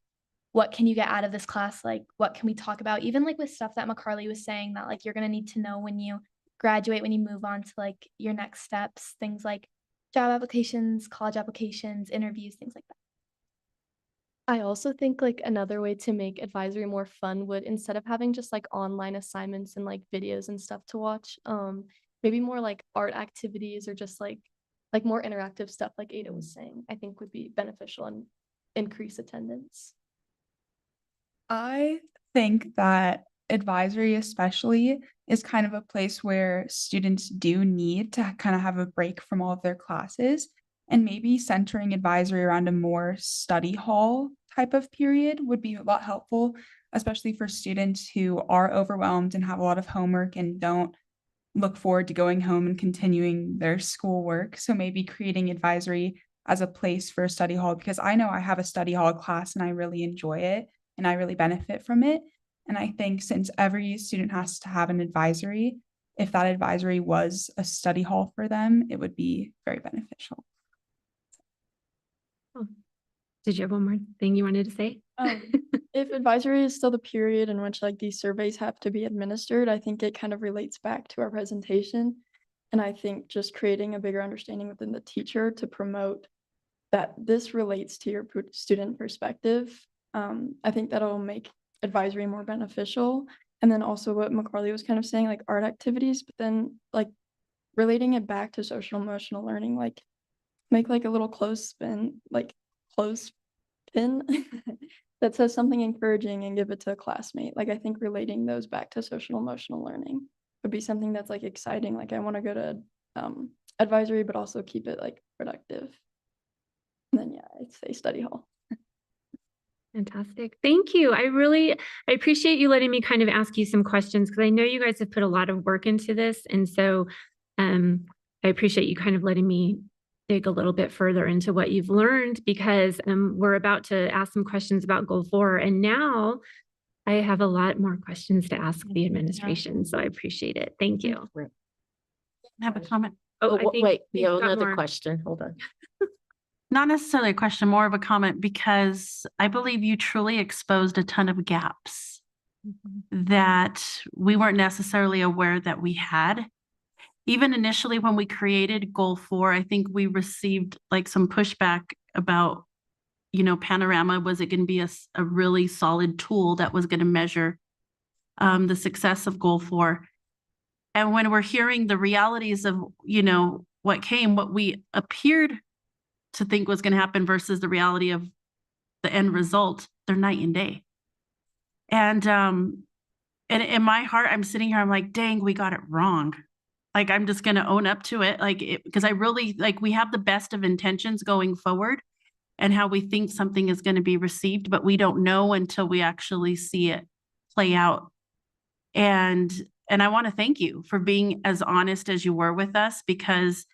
what can you get out of this class? Like, what can we talk about? Even like with stuff that McCarley was saying that like you're going to need to know when you graduate, when you move on to like your next steps, things like job applications, college applications, interviews, things like that. I also think like another way to make advisory more fun would, instead of having just like online assignments and like videos and stuff to watch, maybe more like art activities or just like more interactive stuff like Ada was saying, I think would be beneficial and increase attendance. I think that advisory especially is kind of a place where students do need to kind of have a break from all of their classes, and maybe centering advisory around a more study hall type of period would be a lot helpful, especially for students who are overwhelmed and have a lot of homework and don't look forward to going home and continuing their schoolwork. So maybe creating advisory as a place for a study hall, because I know I have a study hall class and I really enjoy it and I really benefit from it. And I think since every student has to have an advisory, if that advisory was a study hall for them, it would be very beneficial. Did you have one more thing you wanted to say? If advisory is still the period in which like these surveys have to be administered, I think it kind of relates back to our presentation. And I think just creating a bigger understanding within the teacher to promote that this relates to your student perspective. I think that'll make advisory more beneficial. And then also what McCarley was kind of saying, like art activities, but then like relating it back to social emotional learning, like make like a little clothespin that says something encouraging and give it to a classmate. Like I think relating those back to social emotional learning would be something that's like exciting. Like I want to go to advisory, but also keep it like productive. And then yeah, I'd say study hall. Fantastic. Thank you. I appreciate you letting me kind of ask you some questions, because I know you guys have put a lot of work into this. And so I appreciate you kind of letting me dig a little bit further into what you've learned, because we're about to ask some questions about Goal 4. And now I have a lot more questions to ask the administration. So I appreciate it. Thank you. Right. I have a comment. Oh, I think wait, we we've have got another more. question. Hold on. Not necessarily a question, more of a comment, because I believe you truly exposed a ton of gaps that we weren't necessarily aware that we had. Even initially when we created Goal 4, I think we received like some pushback about Panorama, was it going to be a really solid tool that was going to measure the success of Goal 4? And when we're hearing the realities of, what we appeared to think was going to happen versus the reality of the end result, they're night and day. And in my heart, I'm sitting here, I'm like, dang, we got it wrong. Like, I'm just going to own up to it. Because I really, we have the best of intentions going forward and how we think something is going to be received, but we don't know until we actually see it play out. And I want to thank you for being as honest as you were with us, because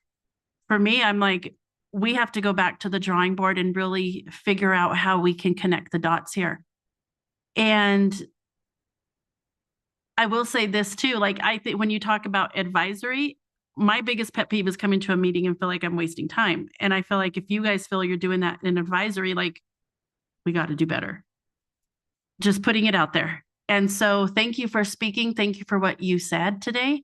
for me, I'm like, we have to go back to the drawing board and really figure out how we can connect the dots here. And I will say this too, I think when you talk about advisory, my biggest pet peeve is coming to a meeting and feel like I'm wasting time. And I feel like if you guys feel you're doing that in advisory, we got to do better. Just putting it out there. And so thank you for speaking. Thank you for what you said today.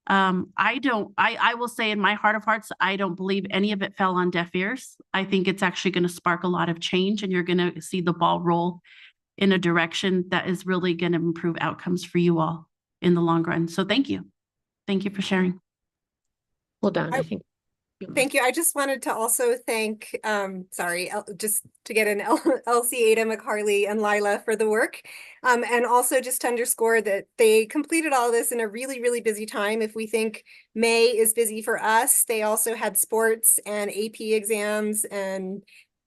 I will say in my heart of hearts, I don't believe any of it fell on deaf ears. I think it's actually going to spark a lot of change, and you're going to see the ball roll in a direction that is really going to improve outcomes for you all in the long run. So thank you. Thank you for sharing. Hold on, I think. Thank you. I just wanted to also thank, just to get in Elsie, Ada, McCarley, and Lila for the work. And also just to underscore that they completed all this in a really, really busy time. If we think May is busy for us, they also had sports and AP exams and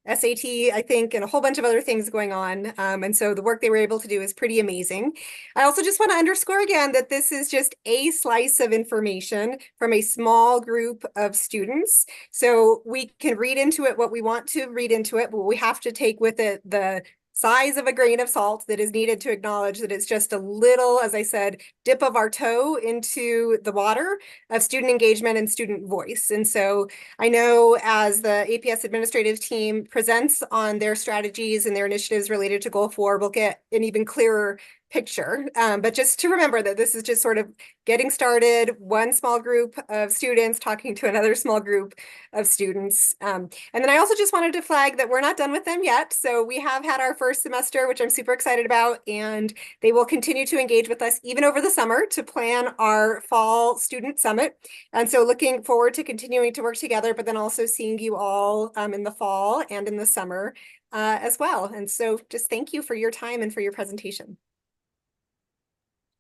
SAT, I think, and a whole bunch of other things going on. And so the work they were able to do is pretty amazing. I also just want to underscore again that this is just a slice of information from a small group of students. So we can read into it what we want to read into it, but we have to take with it the size of a grain of salt that is needed to acknowledge that it's just a little, as I said, dip of our toe into the water of student engagement and student voice. And so I know as the APS administrative team presents on their strategies and their initiatives related to Goal 4, we'll get an even clearer picture. But just to remember that this is just sort of getting started, one small group of students talking to another small group of students. And then I also just wanted to flag that we're not done with them yet. So we have had our first semester, which I'm super excited about, and they will continue to engage with us even over the summer to plan our fall student summit. And so looking forward to continuing to work together, but then also seeing you all in the fall and in the summer as well. And so just thank you for your time and for your presentation.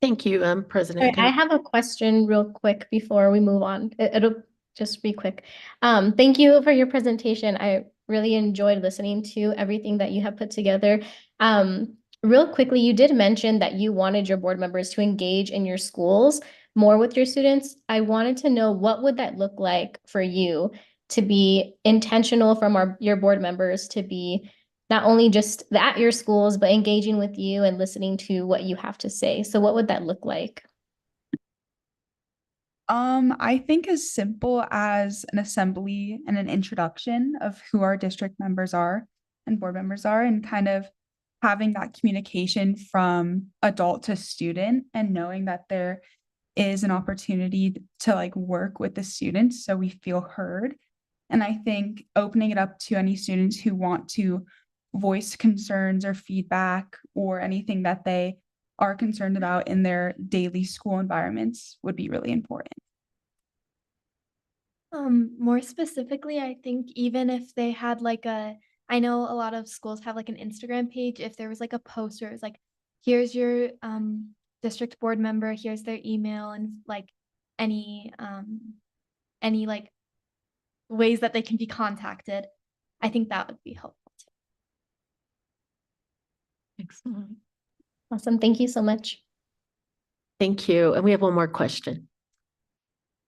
Thank you, President. I have a question real quick before we move on. It'll just be quick. Thank you for your presentation. I really enjoyed listening to everything that you have put together. Real quickly, you did mention that you wanted your board members to engage in your schools more with your students. I wanted to know, what would that look like for you to be intentional from your board members to be not only just at your schools, but engaging with you and listening to what you have to say. So what would that look like? I think as simple as an assembly and an introduction of who our district members are and board members are, and kind of having that communication from adult to student and knowing that there is an opportunity to work with the students so we feel heard. And I think opening it up to any students who want to voice concerns or feedback or anything that they are concerned about in their daily school environments would be really important. More specifically, I think even if they had I know a lot of schools have an Instagram page. If there was a post where it was here's your district board member, here's their email, and any ways that they can be contacted, I think that would be helpful. Excellent. Awesome. Thank you so much. Thank you. And we have one more question.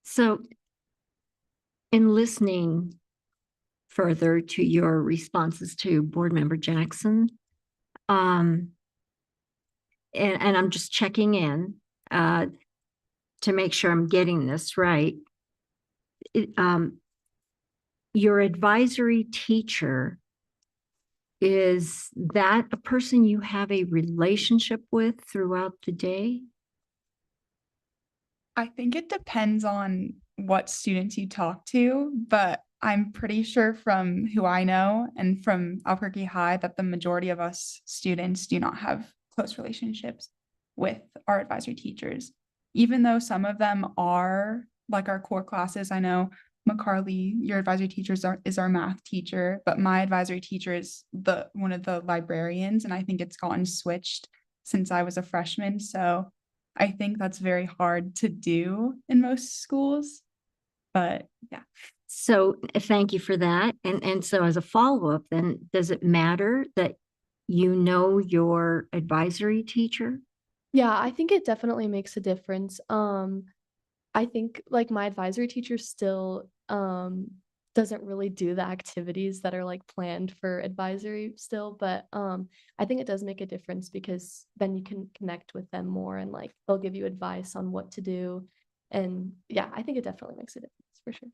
So in listening further to your responses to Board Member Jackson, and I'm just checking in to make sure I'm getting this right. Your advisory teacher, is that a person you have a relationship with throughout the day? I think it depends on what students you talk to, but I'm pretty sure from who I know and from Albuquerque High that the majority of us students do not have close relationships with our advisory teachers. Even though some of them are like our core classes. I know McCarley, your advisory teacher is our math teacher, but my advisory teacher is one of the librarians, and I think it's gotten switched since I was a freshman. So I think that's very hard to do in most schools, but yeah. So thank you for that. And so as a follow-up, then does it matter that you know your advisory teacher? Yeah, I think it definitely makes a difference. I think like my advisory teacher still doesn't really do the activities that are like planned for advisory still, but I think it does make a difference because then you can connect with them more and like they'll give you advice on what to do. And yeah, I think it definitely makes a difference for sure.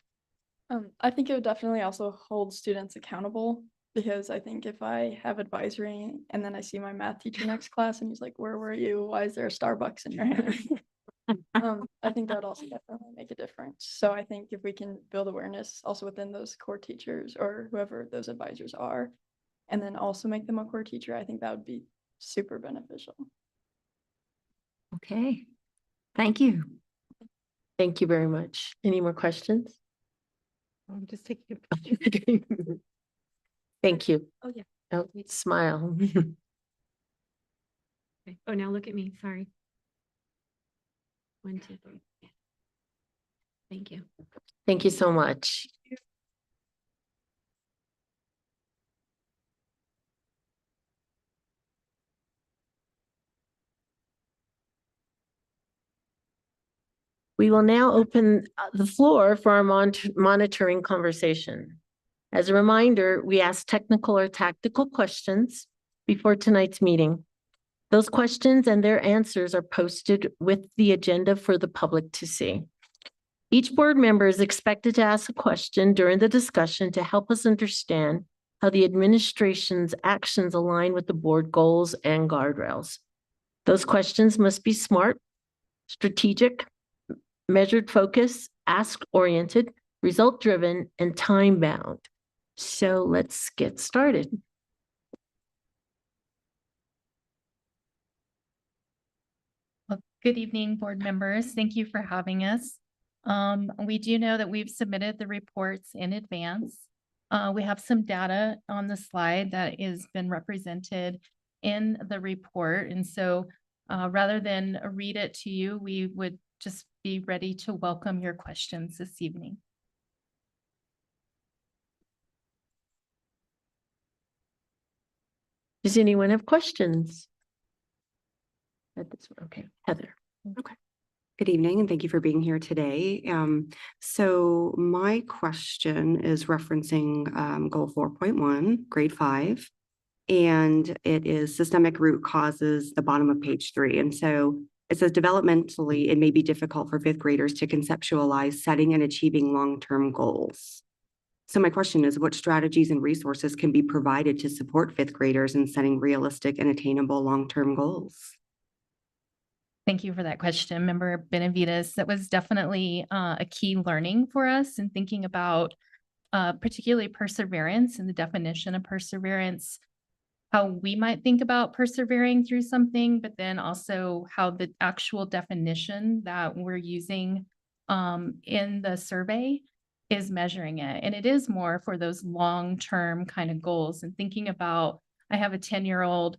I think it would definitely also hold students accountable, because I think if I have advisory and then I see my math teacher next class and he's like, "Where were you? Why is there a Starbucks in your hand?" I think that would also definitely make a difference. So I think if we can build awareness also within those core teachers or whoever those advisors are, and then also make them a core teacher, I think that would be super beneficial. Okay, thank you. Thank you very much. Any more questions? I'm just taking a picture. Thank you. Oh, yeah. Oh, smile. Okay. Oh, now look at me. Sorry. 1, 2, 3. Yeah. Thank you. Thank you so much. We will now open the floor for our monitoring conversation. As a reminder, we ask technical or tactical questions before tonight's meeting. Those questions and their answers are posted with the agenda for the public to see. Each board member is expected to ask a question during the discussion to help us understand how the administration's actions align with the board goals and guardrails. Those questions must be smart, strategic, measured focus, ask-oriented, result-driven, and time-bound. So let's get started. Well, good evening, board members. Thank you for having us. We do know that we've submitted the reports in advance. We have some data on the slide that has been represented in the report. And so rather than read it to you, we would just be ready to welcome your questions this evening. Does anyone have questions? Okay, Heather. Okay. Good evening, and thank you for being here today. So my question is referencing goal 4.1, grade 5, and it is systemic root causes, the bottom of page 3. And so it says developmentally, it may be difficult for 5th graders to conceptualize setting and achieving long-term goals. So my question is, what strategies and resources can be provided to support 5th graders in setting realistic and attainable long-term goals? Thank you for that question, Member Benavides. That was definitely a key learning for us in thinking about particularly perseverance and the definition of perseverance, how we might think about persevering through something, but then also how the actual definition that we're using in the survey is measuring it. And it is more for those long-term kind of goals and thinking about, I have a 10-year-old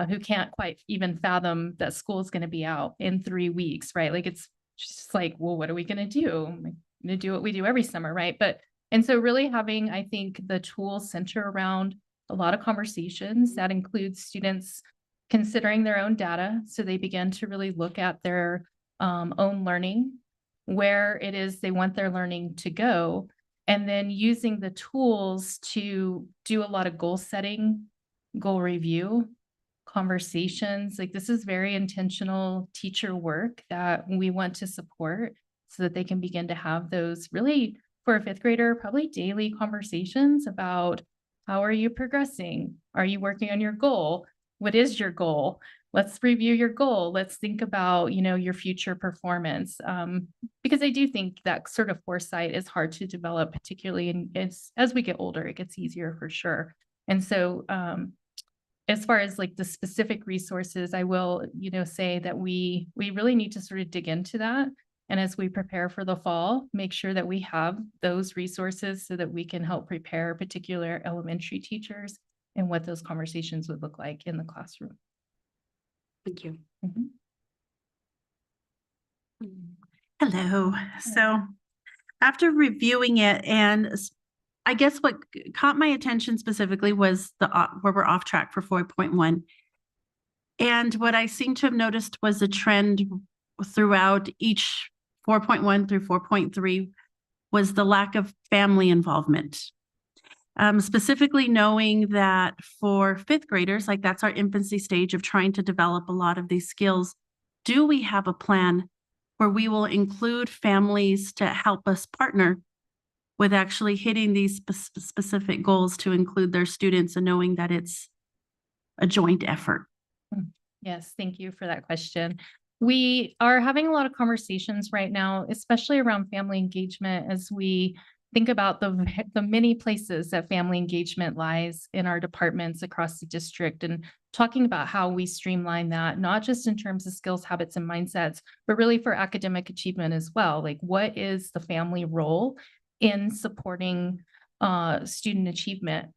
who can't quite even fathom that school is going to be out in 3 weeks, right? Like it's just like, well, what are we going to do? I'm going to do what we do every summer, right? And so really having, I think, the tools center around a lot of conversations that includes students considering their own data. So they begin to really look at their own learning, where it is they want their learning to go, and then using the tools to do a lot of goal setting, goal review, conversations. Like this is very intentional teacher work that we want to support so that they can begin to have those really, for a 5th grader, probably daily conversations about how are you progressing? Are you working on your goal? What is your goal? let's review your goal. Let's think about, your future performance. Because I do think that sort of foresight is hard to develop, particularly as we get older, it gets easier for sure. And so, as far as like the specific resources, I will, say that we really need to sort of dig into that. And as we prepare for the fall, make sure that we have those resources so that we can help prepare particular elementary teachers and what those conversations would look like in the classroom. Thank you. Hello. So after reviewing it, and I guess what caught my attention specifically was where we're off track for 4.1. And what I seem to have noticed was a trend throughout each 4.1 through 4.3 was the lack of family involvement. Specifically knowing that for fifth graders, like that's our infancy stage of trying to develop a lot of these skills, do we have a plan where we will include families to help us partner with actually hitting these specific goals to include their students and knowing that it's a joint effort? Yes, thank you for that question. We are having a lot of conversations right now, especially around family engagement, as we think about the many places that family engagement lies in our departments across the district, and talking about how we streamline that, not just in terms of skills, habits, and mindsets, but really for academic achievement as well. Like, what is the family role in supporting student achievement?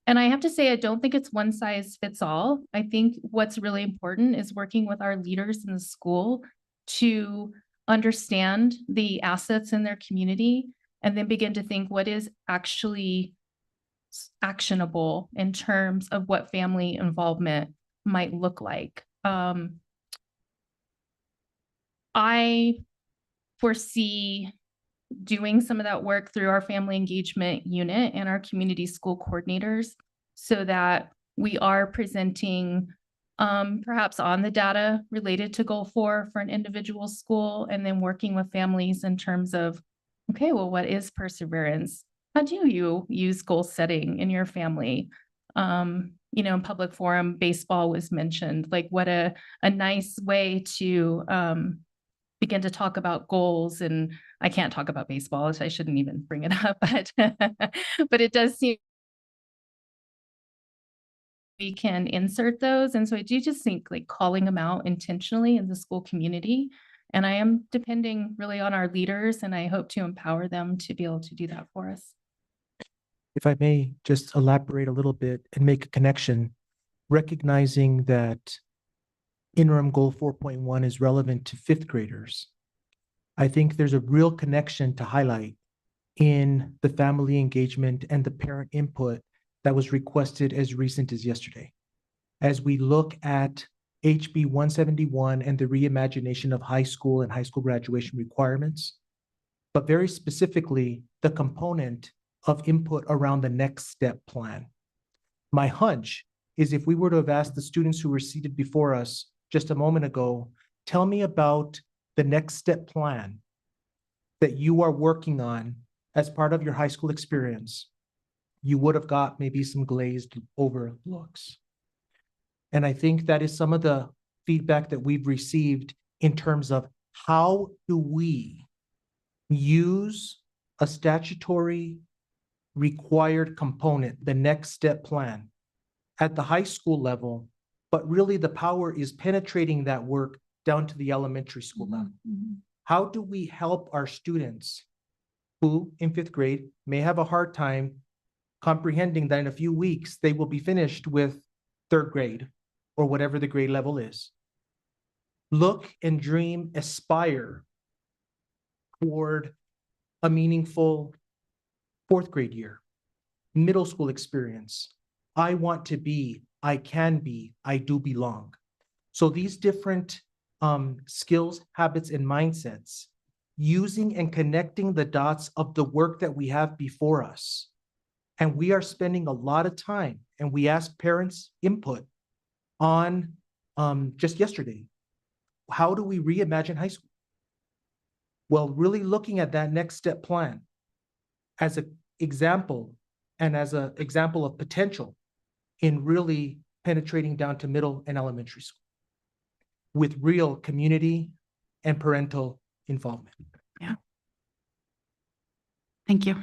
And I have to say, I don't think it's one size fits all. I think what's really important is working with our leaders in the school to understand the assets in their community and then begin to think what is actually actionable in terms of what family involvement might look like. I foresee doing some of that work through our family engagement unit and our community school coordinators so that we are presenting perhaps on the data related to goal 4 for an individual school, and then working with families in terms of, okay, well, what is perseverance? How do you use goal setting in your family? In public forum, baseball was mentioned, like what a nice way to begin to talk about goals. And I can't talk about baseball, so I shouldn't even bring it up, but it does seem we can insert those. And so I do just think like calling them out intentionally in the school community. And I am depending really on our leaders, and I hope to empower them to be able to do that for us. If I may just elaborate a little bit and make a connection, recognizing that interim goal 4.1 is relevant to fifth graders. I think there's a real connection to highlight in the family engagement and the parent input that was requested as recent as yesterday. As we look at HB 171 and the reimagination of high school and high school graduation requirements, but very specifically, the component of input around the next step plan. My hunch is if we were to have asked the students who were seated before us just a moment ago, tell me about the next step plan that you are working on as part of your high school experience, you would have got maybe some glazed over looks. And I think that is some of the feedback that we've received in terms of how do we use a statutory required component, the next step plan, at the high school level, but really the power is penetrating that work down to the elementary school level. How do we help our students who in fifth grade may have a hard time comprehending that in a few weeks they will be finished with third grade or whatever the grade level is? Look and dream, aspire toward a meaningful fourth grade year, middle school experience. I want to be, I can be, I do belong. So these different skills, habits, and mindsets, using and connecting the dots of the work that we have before us. And we are spending a lot of time, and we ask parents input on just yesterday, how do we reimagine high school? Well, really looking at that next step plan as an example and as an example of potential in really penetrating down to middle and elementary school. with real community and parental involvement. Thank you.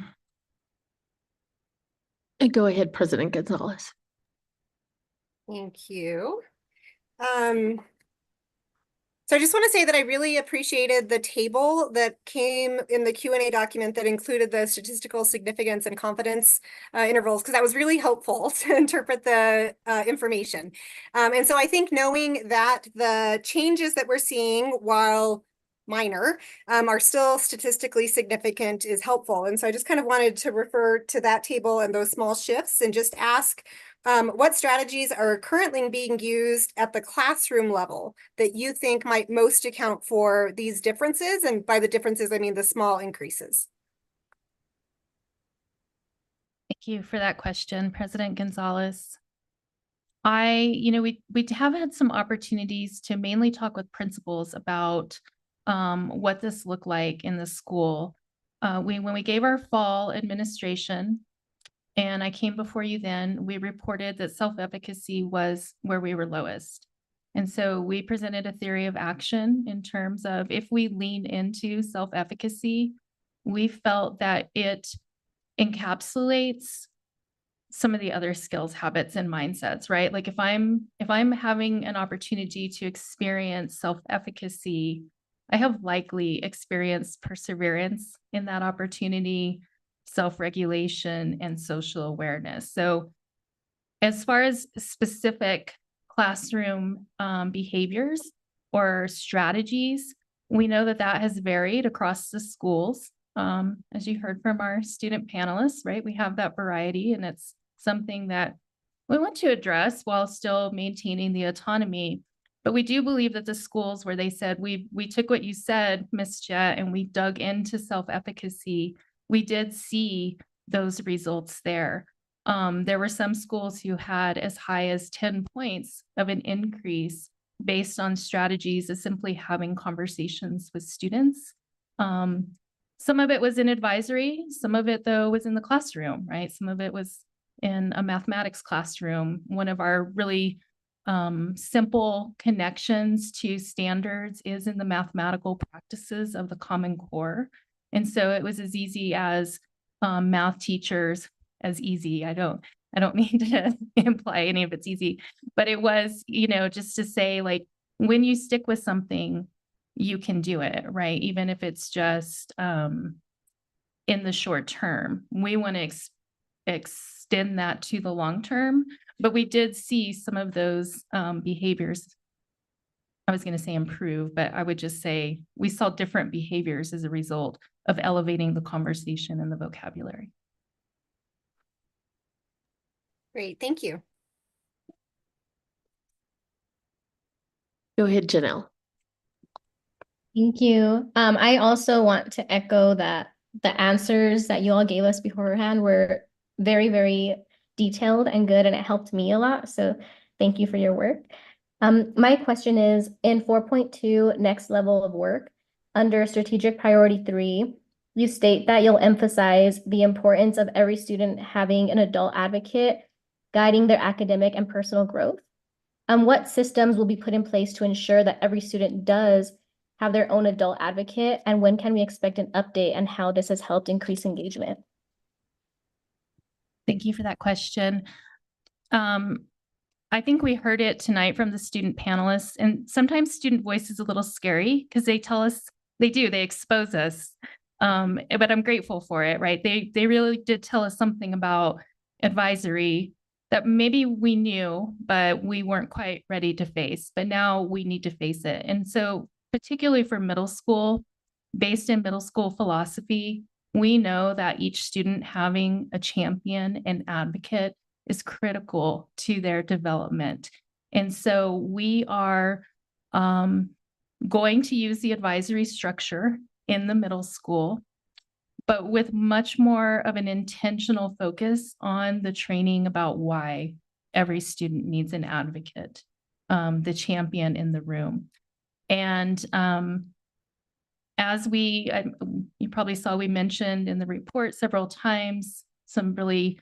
And go ahead, President Gonzalez. Thank you. So I just want to say that I really appreciated the table that came in the Q&A document that included the statistical significance and confidence intervals, because that was really helpful to interpret the information. And so I think knowing that the changes that we're seeing, while minor, are still statistically significant is helpful. And so I just kind of wanted to refer to that table and those small shifts and just ask what strategies are currently being used at the classroom level that you think might most account for these differences? And by the differences, I mean the small increases. Thank you for that question, President Gonzalez. We have had some opportunities to mainly talk with principals about what this looked like in the school. When we gave our fall administration, and I came before you then, we reported that self-efficacy was where we were lowest. And so we presented a theory of action in terms of if we lean into self-efficacy, we felt that it encapsulates some of the other skills, habits, and mindsets, right? Like if I'm having an opportunity to experience self-efficacy, I have likely experienced perseverance in that opportunity, self-regulation, and social awareness. So as far as specific classroom behaviors or strategies, we know that that has varied across the schools. As you heard from our student panelists, right? We have that variety, and it's something that we want to address while still maintaining the autonomy. But we do believe that the schools where they said, we took what you said, Ms. Jett, and we dug into self-efficacy, we did see those results there. There were some schools who had as high as 10 points of an increase based on strategies of simply having conversations with students. Some of it was in advisory, some of it though was in the classroom, right? Some of it was in a mathematics classroom. One of our really simple connections to standards is in the mathematical practices of the Common Core. And so it was as easy as math teachers, as easy. I don't mean to imply any of it's easy, but it was, just to say, like, when you stick with something, you can do it, right? Even if it's just in the short term. We want to extend that to the long term, but we did see some of those behaviors. I was going to say improve, but I would just say we saw different behaviors as a result of elevating the conversation and the vocabulary. Great, thank you. Go ahead, Janelle. Thank you. I also want to echo that the answers that you all gave us beforehand were very, very detailed and good, and it helped me a lot. So thank you for your work. My question is, in 4.2, next level of work, under strategic priority 3, you state that you'll emphasize the importance of every student having an adult advocate guiding their academic and personal growth. What systems will be put in place to ensure that every student does have their own adult advocate, and when can we expect an update on how this has helped increase engagement? Thank you for that question. I think we heard it tonight from the student panelists, and sometimes student voice is a little scary because they tell us, they expose us, but I'm grateful for it, right? They really did tell us something about advisory that maybe we knew, but we weren't quite ready to face, but now we need to face it. And so particularly for middle school, based in middle school philosophy, we know that each student having a champion and advocate is critical to their development. And so we are going to use the advisory structure in the middle school, but with much more of an intentional focus on the training about why every student needs an advocate, the champion in the room. And as you probably saw, we mentioned in the report several times some really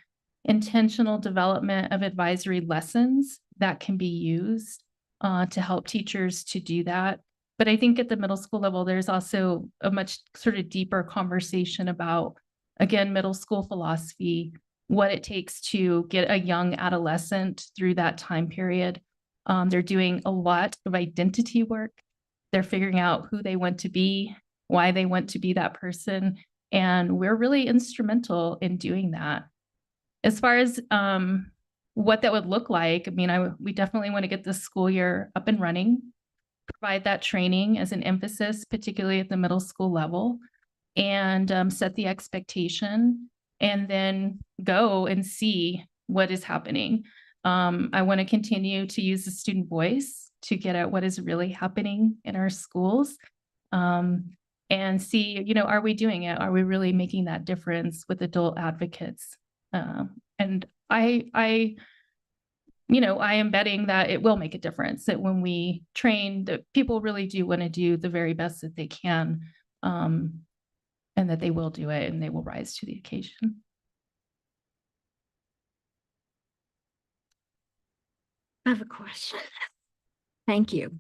intentional development of advisory lessons that can be used to help teachers to do that. But I think at the middle school level, there's also a much sort of deeper conversation about, again, middle school philosophy, what it takes to get a young adolescent through that time period. They're doing a lot of identity work. They're figuring out who they want to be, why they want to be that person. And we're really instrumental in doing that. As far as what that would look like, I mean, we definitely want to get this school year up and running, provide that training as an emphasis, particularly at the middle school level, and set the expectation, and then go and see what is happening. I want to continue to use the student voice to get at what is really happening in our schools, and see, are we doing it? Are we really making that difference with adult advocates? And I am betting that it will make a difference, that when we train, that people really do want to do the very best that they can, and that they will do it and they will rise to the occasion. I have a question. Thank you.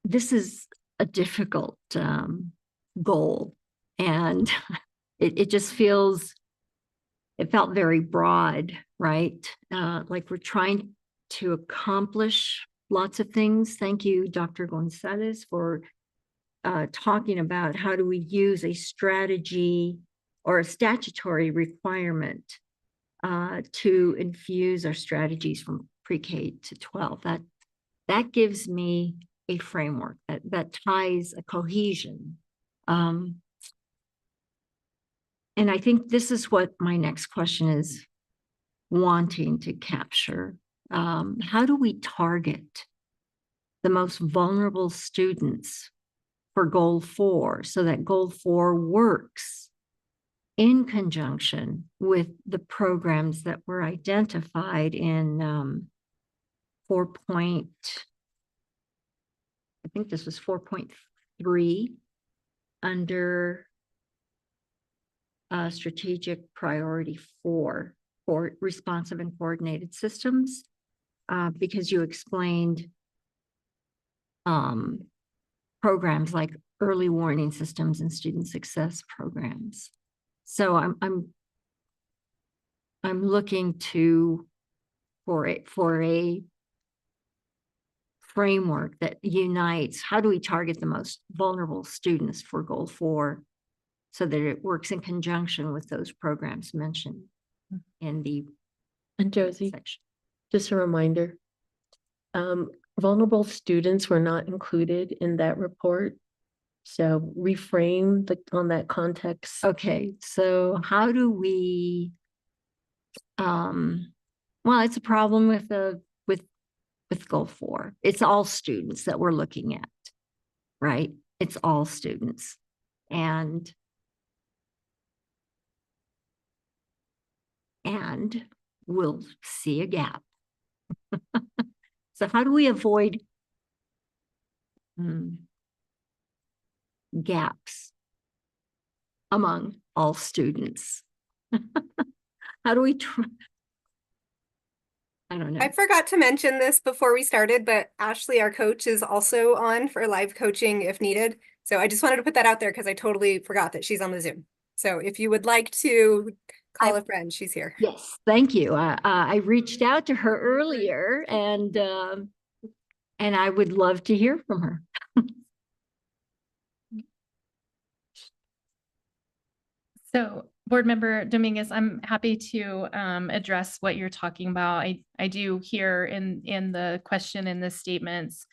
This is a difficult goal, and it just it felt very broad, right? Like we're trying to accomplish lots of things. Thank you, Dr. Gonzalez, for talking about how do we use a strategy or a statutory requirement to infuse our strategies from pre-K to 12. That gives me a framework that ties a cohesion. And I think this is what my next question is wanting to capture. How do we target the most vulnerable students for Goal 4 so that Goal 4 works in conjunction with the programs that were identified in 4.3 under strategic priority 4 for responsive and coordinated systems, because you explained programs like early warning systems and student success programs. So I'm looking for a framework that unites. How do we target the most vulnerable students for Goal 4 so that it works in conjunction with those programs mentioned in the And Josie, section? just a reminder, vulnerable students were not included in that report. So reframe on that context. Okay, so how do we, well, it's a problem with Goal 4. It's all students that we're looking at, right? It's all students. And we'll see a gap. So how do we avoid gaps among all students? How do we I don't know. I forgot to mention this before we started, but Ashley, our coach, is also on for live coaching if needed. So I just wanted to put that out there because I totally forgot that she's on the Zoom. So if you would like to call a friend, she's here. Yes, thank you. I reached out to her earlier, and I would love to hear from her. So, Board Member Dominguez, I'm happy to address what you're talking about. I do hear in the question in the statements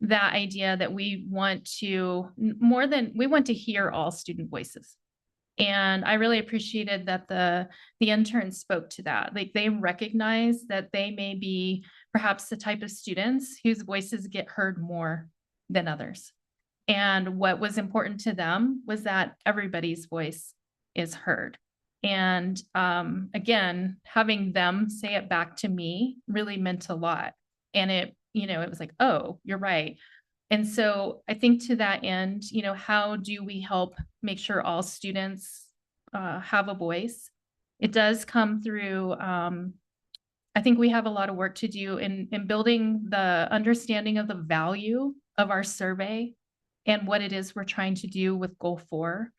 that idea that we want to we want to hear all student voices. And I really appreciated that the interns spoke to that. Like, they recognize that they may be perhaps the type of students whose voices get heard more than others. And what was important to them was that everybody's voice is heard. And again, having them say it back to me really meant a lot. And it was like, oh, you're right. And so I think to that end, how do we help make sure all students have a voice? It does come through I think we have a lot of work to do in building the understanding of the value of our survey and what it is we're trying to do with Goal 4.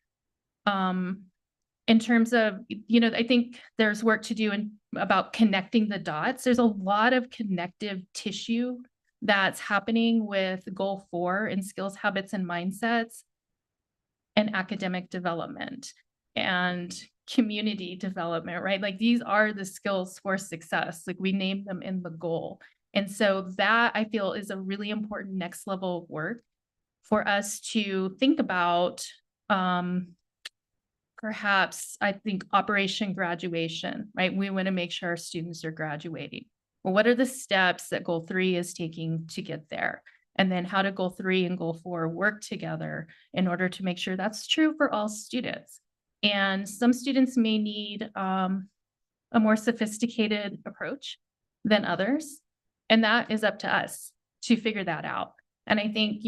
In terms of, I think there's work to do about connecting the dots. There's a lot of connective tissue that's happening with Goal 4 and skills, habits, and mindsets, and academic development and community development, right? Like these are the skills for success. Like we named them in the goal. And so that I feel is a really important next level of work for us to think about. Perhaps I think Operation Graduation, right? We want to make sure our students are graduating. Well, what are the steps that Goal 3 is taking to get there? And then how do Goal 3 and Goal 4 work together in order to make sure that's true for all students? And some students may need a more sophisticated approach than others. And that is up to us to figure that out. And I think,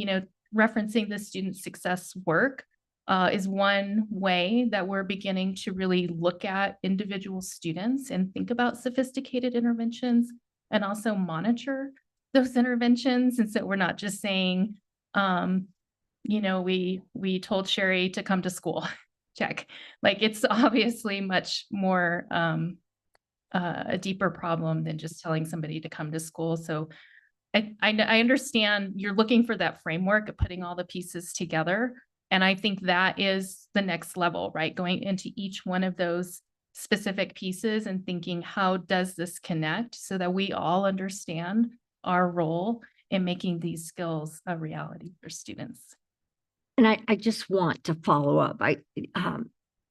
referencing the student success work is one way that we're beginning to really look at individual students and think about sophisticated interventions and also monitor those interventions. And so we're not just saying, we told Sherry to come to school, check. Like it's obviously much more a deeper problem than just telling somebody to come to school. So I understand you're looking for that framework of putting all the pieces together. And I think that is the next level, right? Going into each one of those specific pieces and thinking, how does this connect so that we all understand our role in making these skills a reality for students? And I just want to follow up.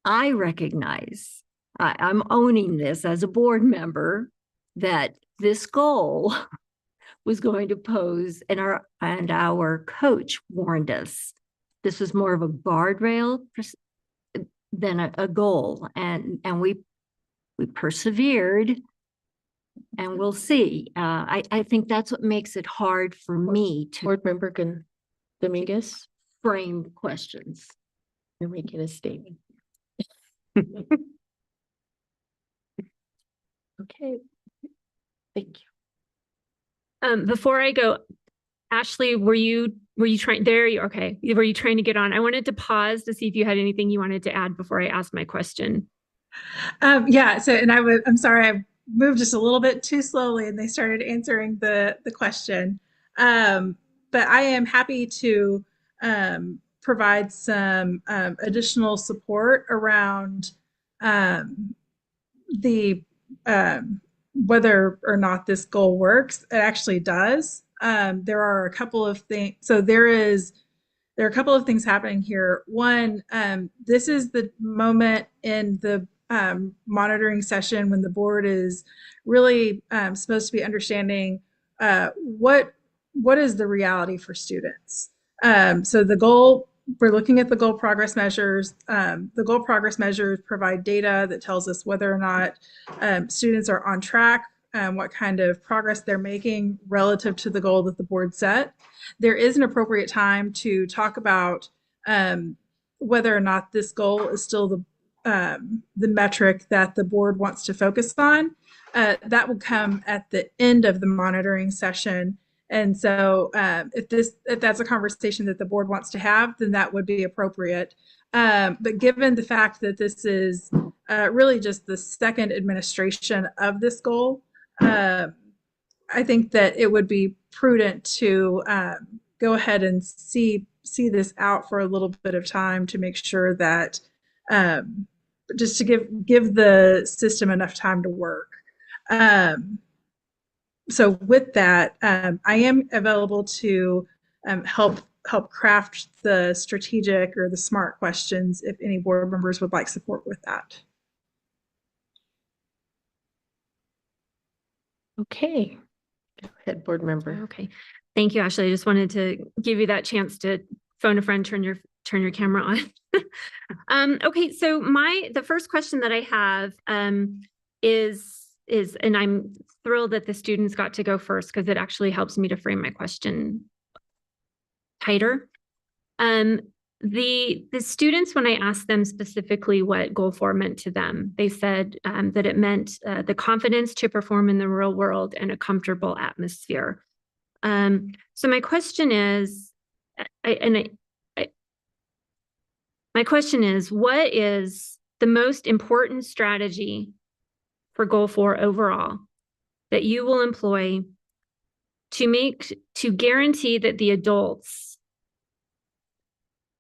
I recognize, I'm owning this as a board member, that this goal was going to pose, and our coach warned us, this was more of a guardrail than a goal. And we persevered, and we'll see. I think that's what makes it hard for me to Board Member Dominguez, frame questions. you're making a statement. Okay, thank you. Before I go, Ashley, were you trying there? Okay. Were you trying to get on? I wanted to pause to see if you had anything you wanted to add before I asked my question. Yeah. So, and I'm sorry, I moved just a little bit too slowly and they started answering the question. But I am happy to provide some additional support around the whether or not this goal works. It actually does. There are a couple of things. So there are a couple of things happening here. One, this is the moment in the monitoring session when the board is really supposed to be understanding what is the reality for students. So the goal, we're looking at the goal progress measures. The goal progress measures provide data that tells us whether or not students are on track, what kind of progress they're making relative to the goal that the board set. There is an appropriate time to talk about whether or not this goal is still the metric that the board wants to focus on. That will come at the end of the monitoring session. And so if that's a conversation that the board wants to have, then that would be appropriate. But given the fact that this is really just the second administration of this goal, I think that it would be prudent to go ahead and see this out for a little bit of time to make sure that just to give the system enough time to work. So with that, I am available to help craft the strategic or the SMART questions if any board members would like support with that. Okay, go ahead, board member. Okay, thank you, Ashley. I just wanted to give you that chance to phone a friend, turn your camera on. Okay, so the first question that I have is, and I'm thrilled that the students got to go first because it actually helps me to frame my question tighter. the students, when I asked them specifically what Goal 4 meant to them, they said that it meant the confidence to perform in the real world and a comfortable atmosphere. So my question is, my question is, what is the most important strategy for Goal 4 overall that you will employ to guarantee that the adults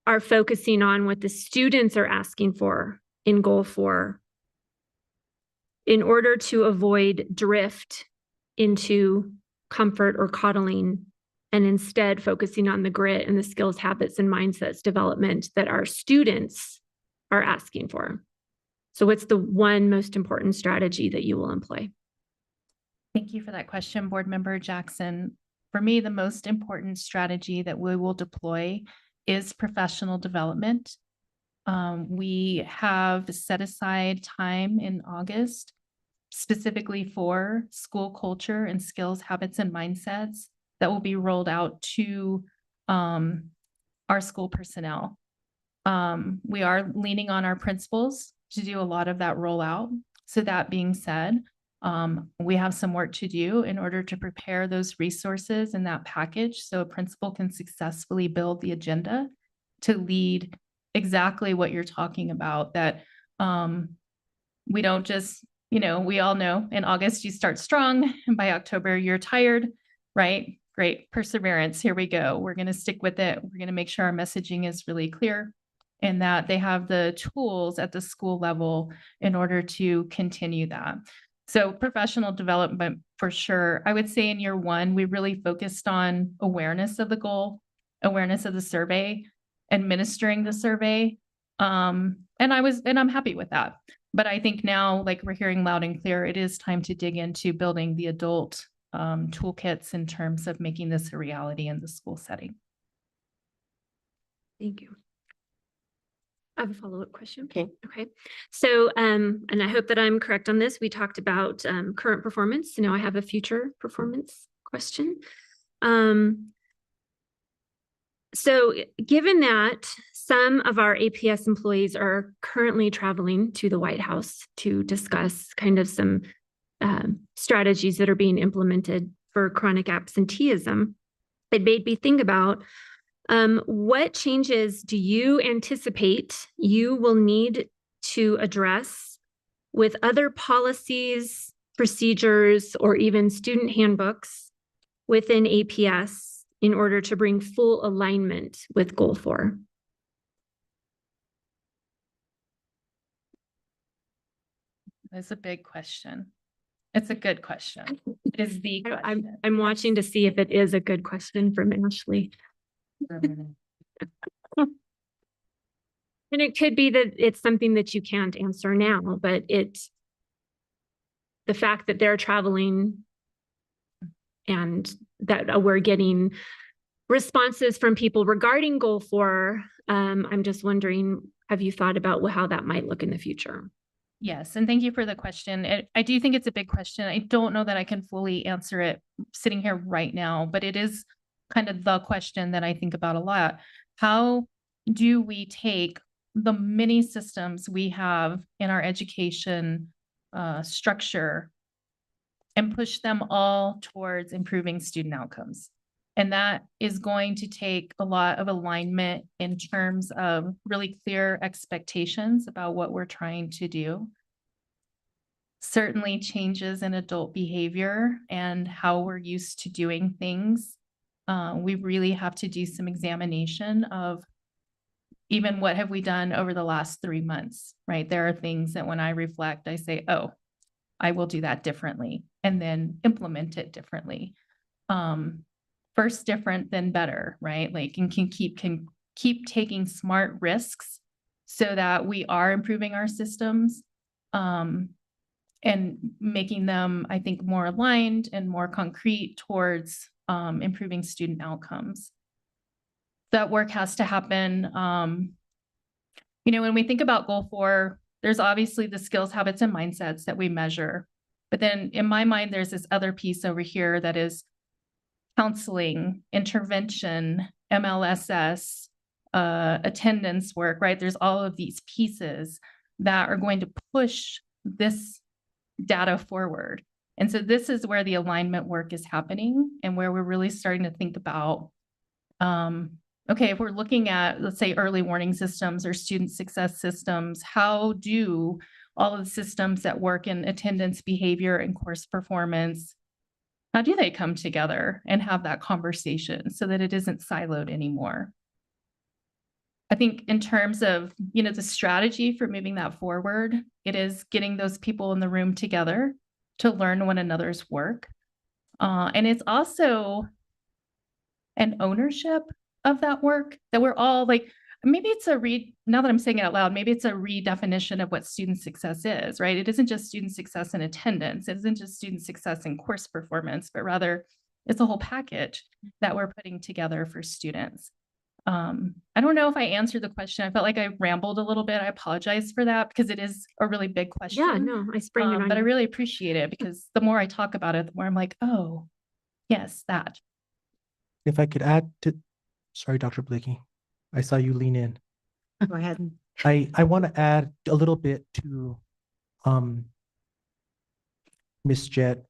are focusing on what the students are asking for in Goal 4 in order to avoid drift into comfort or coddling, and instead focusing on the grit and the skills, habits, and mindsets development that our students are asking for? So what's the one most important strategy that you will employ? Thank you for that question, Board Member Jackson. For me, the most important strategy that we will deploy is professional development. We have set aside time in August specifically for school culture and skills, habits, and mindsets that will be rolled out to our school personnel. We are leaning on our principals to do a lot of that rollout. So that being said, we have some work to do in order to prepare those resources in that package so a principal can successfully build the agenda to lead exactly what you're talking about, that we don't just, we all know in August you start strong and by October you're tired, right? Great, perseverance, here we go. We're going to stick with it. We're going to make sure our messaging is really clear and that they have the tools at the school level in order to continue that. So professional development for sure. I would say in year one, we really focused on awareness of the goal, awareness of the survey, administering the survey. And I'm happy with that. But I think now, like we're hearing loud and clear, it is time to dig into building the adult toolkits in terms of making this a reality in the school setting. Thank you. I have a follow-up question. Okay. So, and I hope that I'm correct on this. We talked about current performance. Now I have a future performance question. So given that some of our APS employees are currently traveling to the White House to discuss kind of some strategies that are being implemented for chronic absenteeism, it made me think about what changes do you anticipate you will need to address with other policies, procedures, or even student handbooks within APS in order to bring full alignment with Goal 4? That's a big question. It's a good question. It is the question. I'm watching to see if it is a good question from Ashley. And it could be that it's something that you can't answer now, but the fact that they're traveling and that we're getting responses from people regarding Goal 4, I'm just wondering, have you thought about how that might look in the future? Yes, and thank you for the question. I do think it's a big question. I don't know that I can fully answer it sitting here right now, but it is kind of the question that I think about a lot. How do we take the many systems we have in our education structure and push them all towards improving student outcomes? And that is going to take a lot of alignment in terms of really clear expectations about what we're trying to do. Certainly changes in adult behavior and how we're used to doing things. We really have to do some examination of even what have we done over the last 3 months, right? There are things that when I reflect, I say, oh, I will do that differently, and then implement it differently. First different, then better, right? Like, and can keep taking smart risks so that we are improving our systems and making them, I think, more aligned and more concrete towards improving student outcomes. That work has to happen. When we think about Goal 4, there's obviously the skills, habits, and mindsets that we measure. But then in my mind, there's this other piece over here that is counseling, intervention, MLSS, attendance work, right? There's all of these pieces that are going to push this data forward. And so this is where the alignment work is happening and where we're really starting to think about, okay, if we're looking at, let's say, early warning systems or student success systems, how do all of the systems that work in attendance, behavior, and course performance, how do they come together and have that conversation so that it isn't siloed anymore? I think in terms of, the strategy for moving that forward, it is getting those people in the room together to learn one another's work. And it's also an ownership of that work that we're all like, maybe it's now that I'm saying it out loud, maybe it's a redefinition of what student success is, right? It isn't just student success in attendance. It isn't just student success in course performance, but rather it's a whole package that we're putting together for students. I don't know if I answered the question. I felt like I rambled a little bit. I apologize for that because it is a really big question. Yeah, no, I sprang it on But I you. really appreciate it because the more I talk about it, the more I'm like, oh, yes, that. If I could add to, sorry, Dr. Blakey, I saw you lean in. Go ahead. I want to add a little bit to Ms. Jett.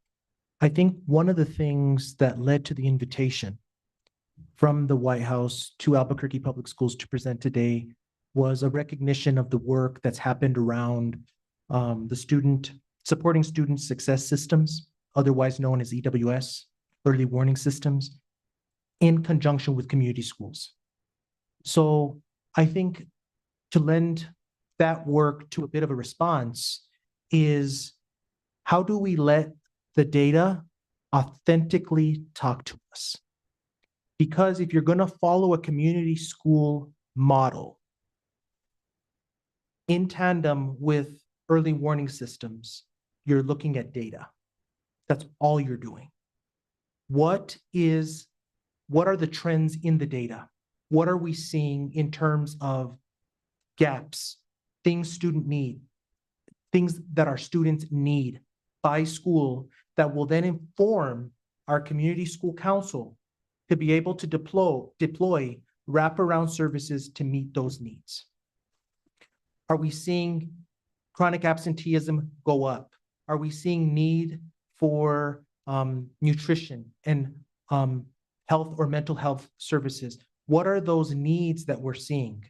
I think one of the things that led to the invitation from the White House to Albuquerque Public Schools to present today was a recognition of the work that's happened around supporting student success systems, otherwise known as EWS, early warning systems, in conjunction with community schools. So I think to lend that work to a bit of a response is, how do we let the data authentically talk to us? Because if you're going to follow a community school model in tandem with early warning systems, you're looking at data. That's all you're doing. What are the trends in the data? What are we seeing in terms of gaps, things students need, things that our students need by school that will then inform our community school council to be able to deploy wraparound services to meet those needs? Are we seeing chronic absenteeism go up? Are we seeing need for nutrition and health or mental health services? What are those needs that we're seeing?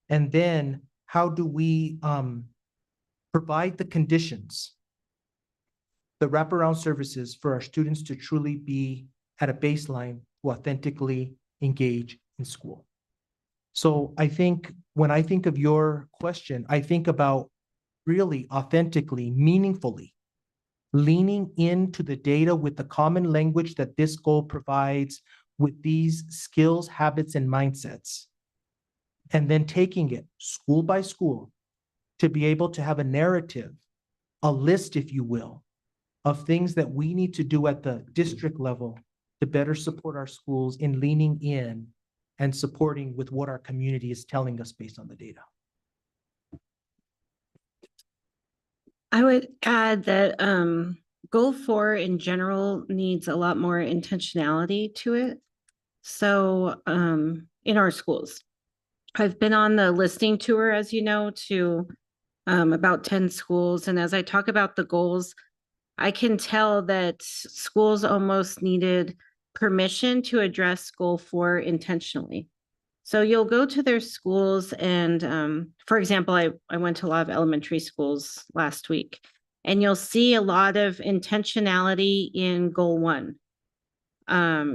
And then how do we provide the conditions, the wraparound services for our students to truly be at a baseline to authentically engage in school? So I think when I think of your question, I think about really authentically, meaningfully leaning into the data with the common language that this goal provides with these skills, habits, and mindsets, and then taking it school by school to be able to have a narrative, a list, if you will, of things that we need to do at the district level to better support our schools in leaning in and supporting with what our community is telling us based on the data. I would add that Goal 4 in general needs a lot more intentionality to it. So in our schools, I've been on the listening tour, as you know, to about 10 schools. And as I talk about the goals, I can tell that schools almost needed permission to address Goal 4 intentionally. So you'll go to their schools and, for example, I went to a lot of elementary schools last week, and you'll see a lot of intentionality in Goal 1.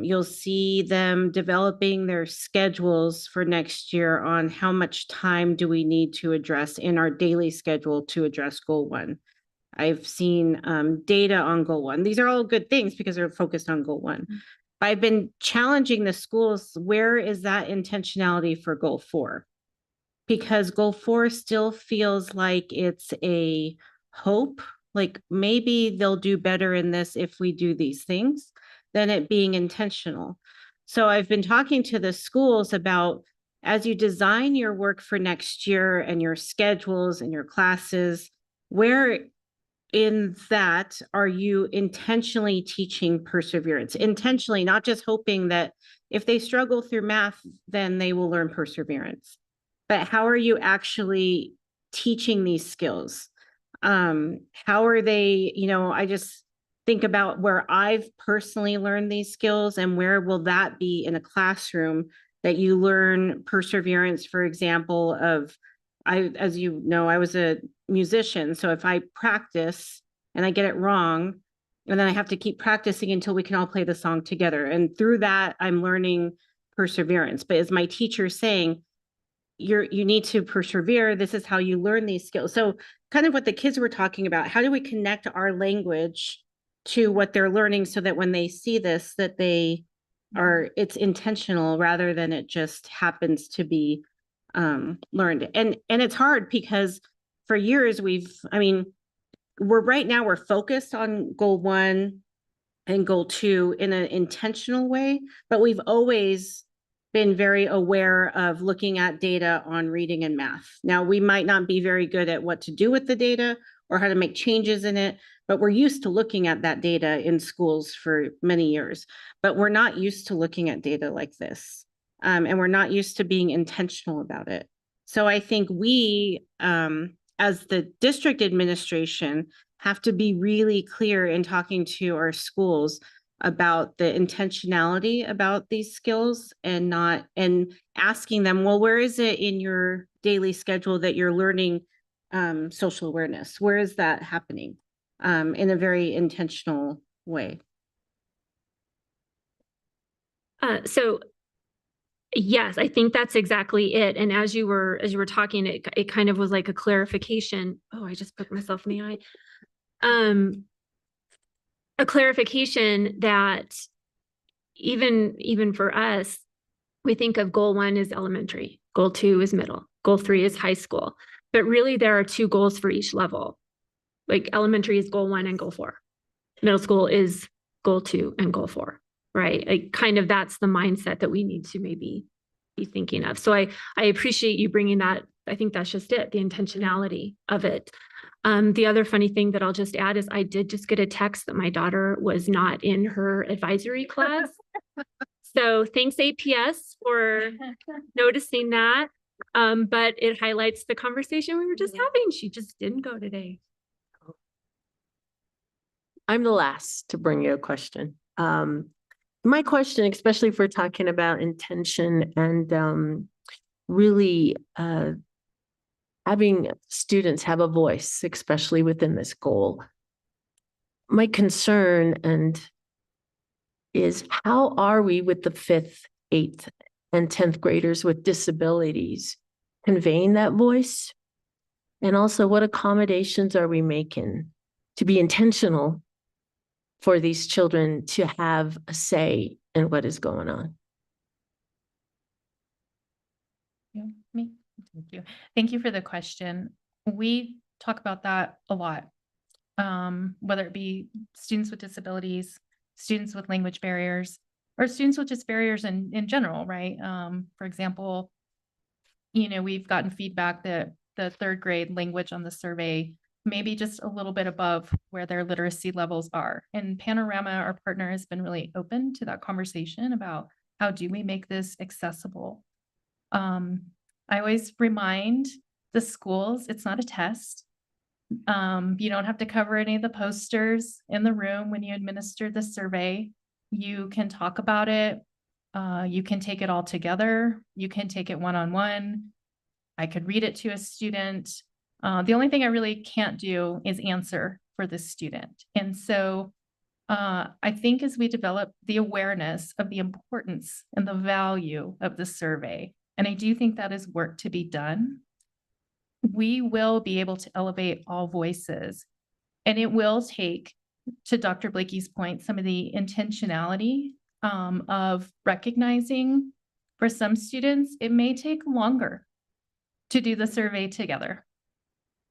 You'll see them developing their schedules for next year on how much time do we need to address in our daily schedule to address Goal 1. I've seen data on Goal 1. These are all good things because they're focused on Goal 1. I've been challenging the schools, where is that intentionality for Goal 4? Because Goal 4 still feels like it's a hope, like maybe they'll do better in this if we do these things, than it being intentional. So I've been talking to the schools about, as you design your work for next year and your schedules and your classes, where in that are you intentionally teaching perseverance? Intentionally, not just hoping that if they struggle through math, then they will learn perseverance. But how are you actually teaching these skills? How are they, I just think about where I've personally learned these skills and where will that be in a classroom that you learn perseverance, for example, as you know, I was a musician. So if I practice and I get it wrong, and then I have to keep practicing until we can all play the song together. And through that, I'm learning perseverance. But as my teacher saying, you need to persevere. This is how you learn these skills. So kind of what the kids were talking about, how do we connect our language to what they're learning so that when they see this, that it's intentional rather than it just happens to be learned. And it's hard because for years we're focused on goal 1 and goal 2 in an intentional way, but we've always been very aware of looking at data on reading and math. Now, we might not be very good at what to do with the data or how to make changes in it, but we're used to looking at that data in schools for many years, but we're not used to looking at data like this. And we're not used to being intentional about it. So I think we, as the district administration, have to be really clear in talking to our schools about the intentionality about these skills and asking them, well, where is it in your daily schedule that you're learning social awareness? Where is that happening in a very intentional way? So yes, I think that's exactly it. And as you were talking, it kind of was like a clarification. Oh, I just poked myself in the eye. A clarification that even for us, we think of goal 1 is elementary, goal 2 is middle, goal 3 is high school. But really there are 2 goals for each level. Like elementary is goal 1 and goal 4. Middle school is goal 2 and goal 4. Right? Like kind of that's the mindset that we need to maybe be thinking of. So I appreciate you bringing that. I think that's just it, the intentionality of it. The other funny thing that I'll just add is I did just get a text that my daughter was not in her advisory class. So thanks APS for noticing that. But it highlights the conversation we were just having. She just didn't go today. I'm the last to bring you a question. My question, especially if we're talking about intention and really having students have a voice, especially within this goal. My concern is how are we with the 5th, 8th, and 10th graders with disabilities conveying that voice? And also what accommodations are we making to be intentional for these children to have a say in what is going on? Me. Thank you. Thank you for the question. We talk about that a lot, whether it be students with disabilities, students with language barriers, or students with just barriers in general, right? For example, we've gotten feedback that the 3rd grade language on the survey maybe just a little bit above where their literacy levels are. And Panorama, our partner, has been really open to that conversation about how do we make this accessible. I always remind the schools, it's not a test. You don't have to cover any of the posters in the room when you administer the survey. You can talk about it. You can take it all together. You can take it one-on-one. I could read it to a student. The only thing I really can't do is answer for the student. And so I think as we develop the awareness of the importance and the value of the survey, and I do think that is work to be done, we will be able to elevate all voices. And it will take, to Dr. Blakey's point, some of the intentionality of recognizing for some students, it may take longer to do the survey together.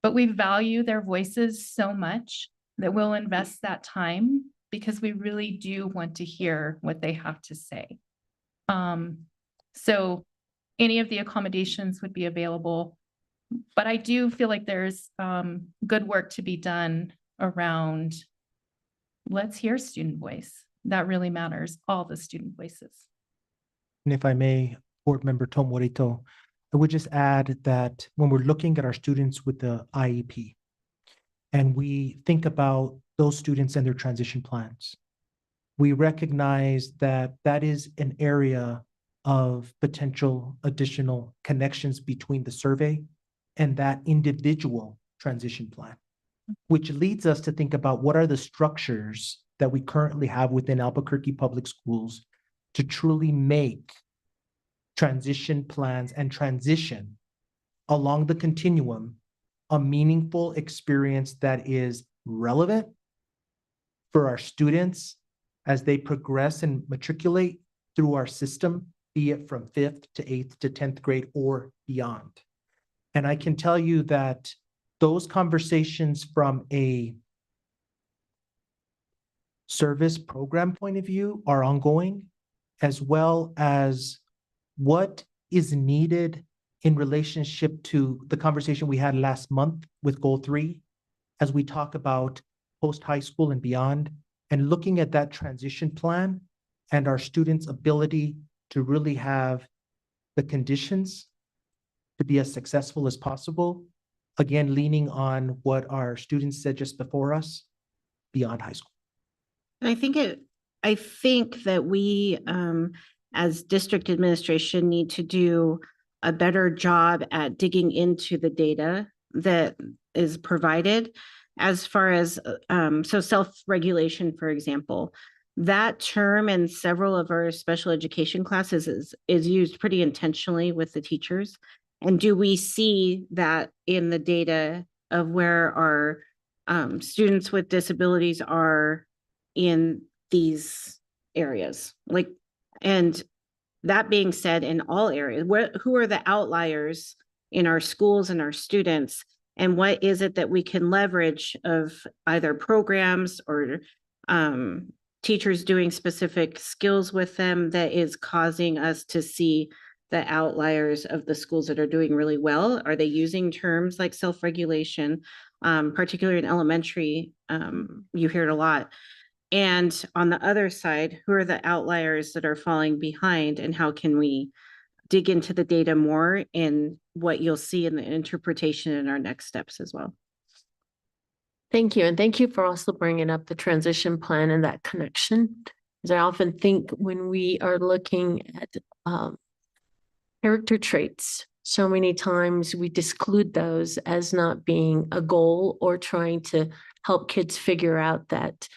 But we value their voices so much that we'll invest that time because we really do want to hear what they have to say. So any of the accommodations would be available, but I do feel like there's good work to be done around let's hear student voice. That really matters, all the student voices. And if I may, Board Member Tom Morito, I would just add that when we're looking at our students with the IEP, and we think about those students and their transition plans, we recognize that that is an area of potential additional connections between the survey and that individual transition plan, which leads us to think about what are the structures that we currently have within Albuquerque Public Schools to truly make transition plans and transition along the continuum a meaningful experience that is relevant for our students as they progress and matriculate through our system, be it from 5th to 8th to 10th grade or beyond. And I can tell you that those conversations from a service program point of view are ongoing, as well as what is needed in relationship to the conversation we had last month with Goal 3, as we talk about post-high school and beyond, and looking at that transition plan and our students' ability to really have the conditions to be as successful as possible. Again, leaning on what our students said just before us, beyond high school. And I think that we, as district administration, need to do a better job at digging into the data that is provided as far as, so self-regulation, for example. That term in several of our special education classes is used pretty intentionally with the teachers. And do we see that in the data of where our students with disabilities are in these areas? Like, and that being said, in all areas, who are the outliers in our schools and our students? And what is it that we can leverage of either programs or teachers doing specific skills with them that is causing us to see the outliers of the schools that are doing really well? Are they using terms like self-regulation, particularly in elementary? You hear it a lot. And on the other side, who are the outliers that are falling behind, and how can we dig into the data more in what you'll see in the interpretation in our next steps as well? Thank you. And thank you for also bringing up the transition plan and that connection. Because I often think when we are looking at character traits, so many times we disclude those as not being a goal or trying to help kids figure out that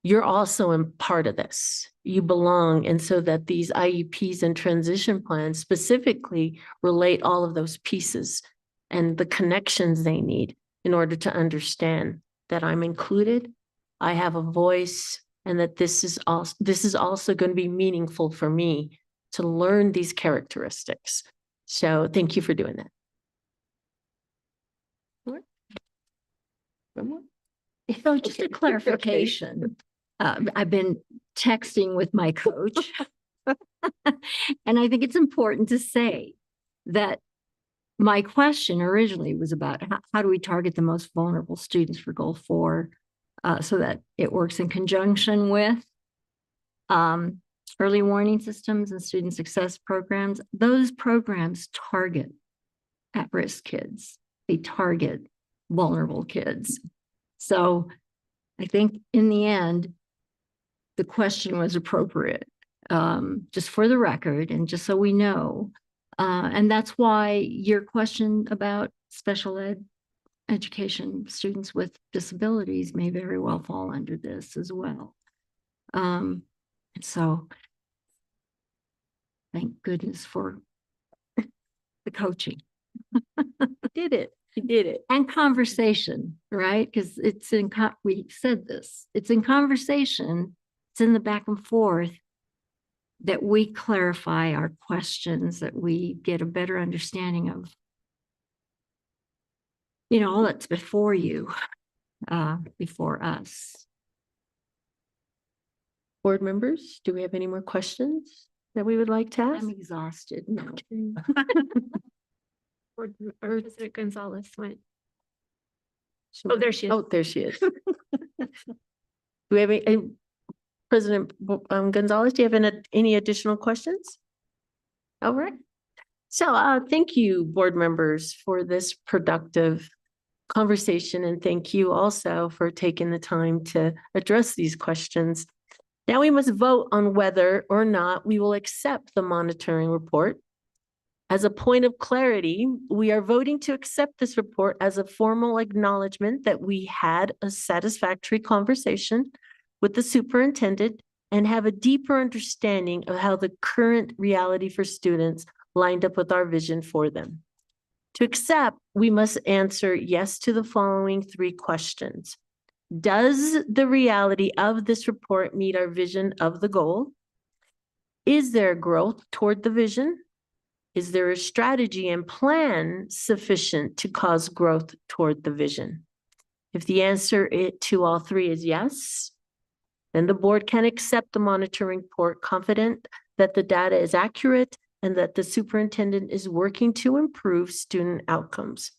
you're also in part of this. You belong. And so that these IEPs and transition plans specifically relate all of those pieces and the connections they need in order to understand that I'm included, I have a voice, and that this is also going to be meaningful for me to learn these characteristics. So thank you for doing that. One more? So just a clarification. I've been texting with my coach. And I think it's important to say that my question originally was about how do we target the most vulnerable students for Goal 4 so that it works in conjunction with early warning systems and student success programs. Those programs target at-risk kids. They target vulnerable kids. So I think in the end, the question was appropriate, just for the record and just so we know. And that's why your question about special ed education students with disabilities may very well fall under this as well. And so thank goodness for the coaching. Did it. He did it. And conversation, right? Because it's in, we said this, it's in conversation, it's in the back and forth that we clarify our questions, that we get a better understanding of, you know, all that's before you, before us. Board members, do we have any more questions that we would like to ask? I'm exhausted. No. Or President Gonzalez went. Oh, there she is. Oh, there she is. Do we have President Gonzalez, do you have any additional questions? All right. So thank you, board members, for this productive conversation, and thank you also for taking the time to address these questions. Now we must vote on whether or not we will accept the monitoring report. As a point of clarity, we are voting to accept this report as a formal acknowledgement that we had a satisfactory conversation with the superintendent and have a deeper understanding of how the current reality for students lined up with our vision for them. To accept, we must answer yes to the following 3 questions. Does the reality of this report meet our vision of the goal? Is there growth toward the vision? Is there a strategy and plan sufficient to cause growth toward the vision? If the answer to all 3 is yes, then the board can accept the monitoring report confident that the data is accurate and that the superintendent is working to improve student outcomes.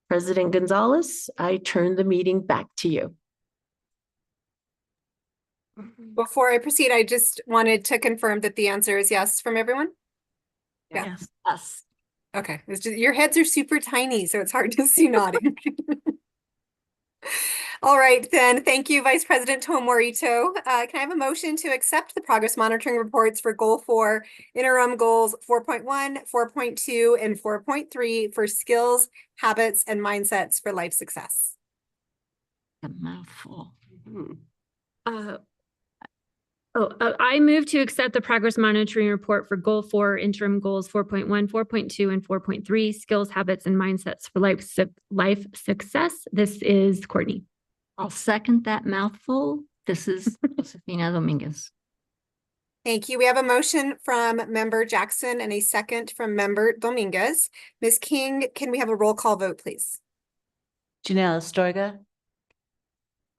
President Gonzalez, I turn the meeting back to you. Before I proceed, I just wanted to confirm that the answer is yes from everyone. Yeah. Yes. Okay. It's just, your heads are super tiny, so it's hard to see nodding. All right, then. Thank you, Vice President Tomorito. Can I have a motion to accept the progress monitoring reports for Goal 4, interim goals 4.1, 4.2, and 4.3 for skills, habits, and mindsets for life success? A mouthful. I move to accept the progress monitoring report for Goal 4, interim goals 4.1, 4.2, and 4.3, skills, habits, and mindsets for life success. This is Courtney. I'll second that mouthful. This is Josefina Dominguez. Thank you. We have a motion from Member Jackson and a second from Member Dominguez. Ms. King, can we have a roll call vote, please? Janelle Astorga.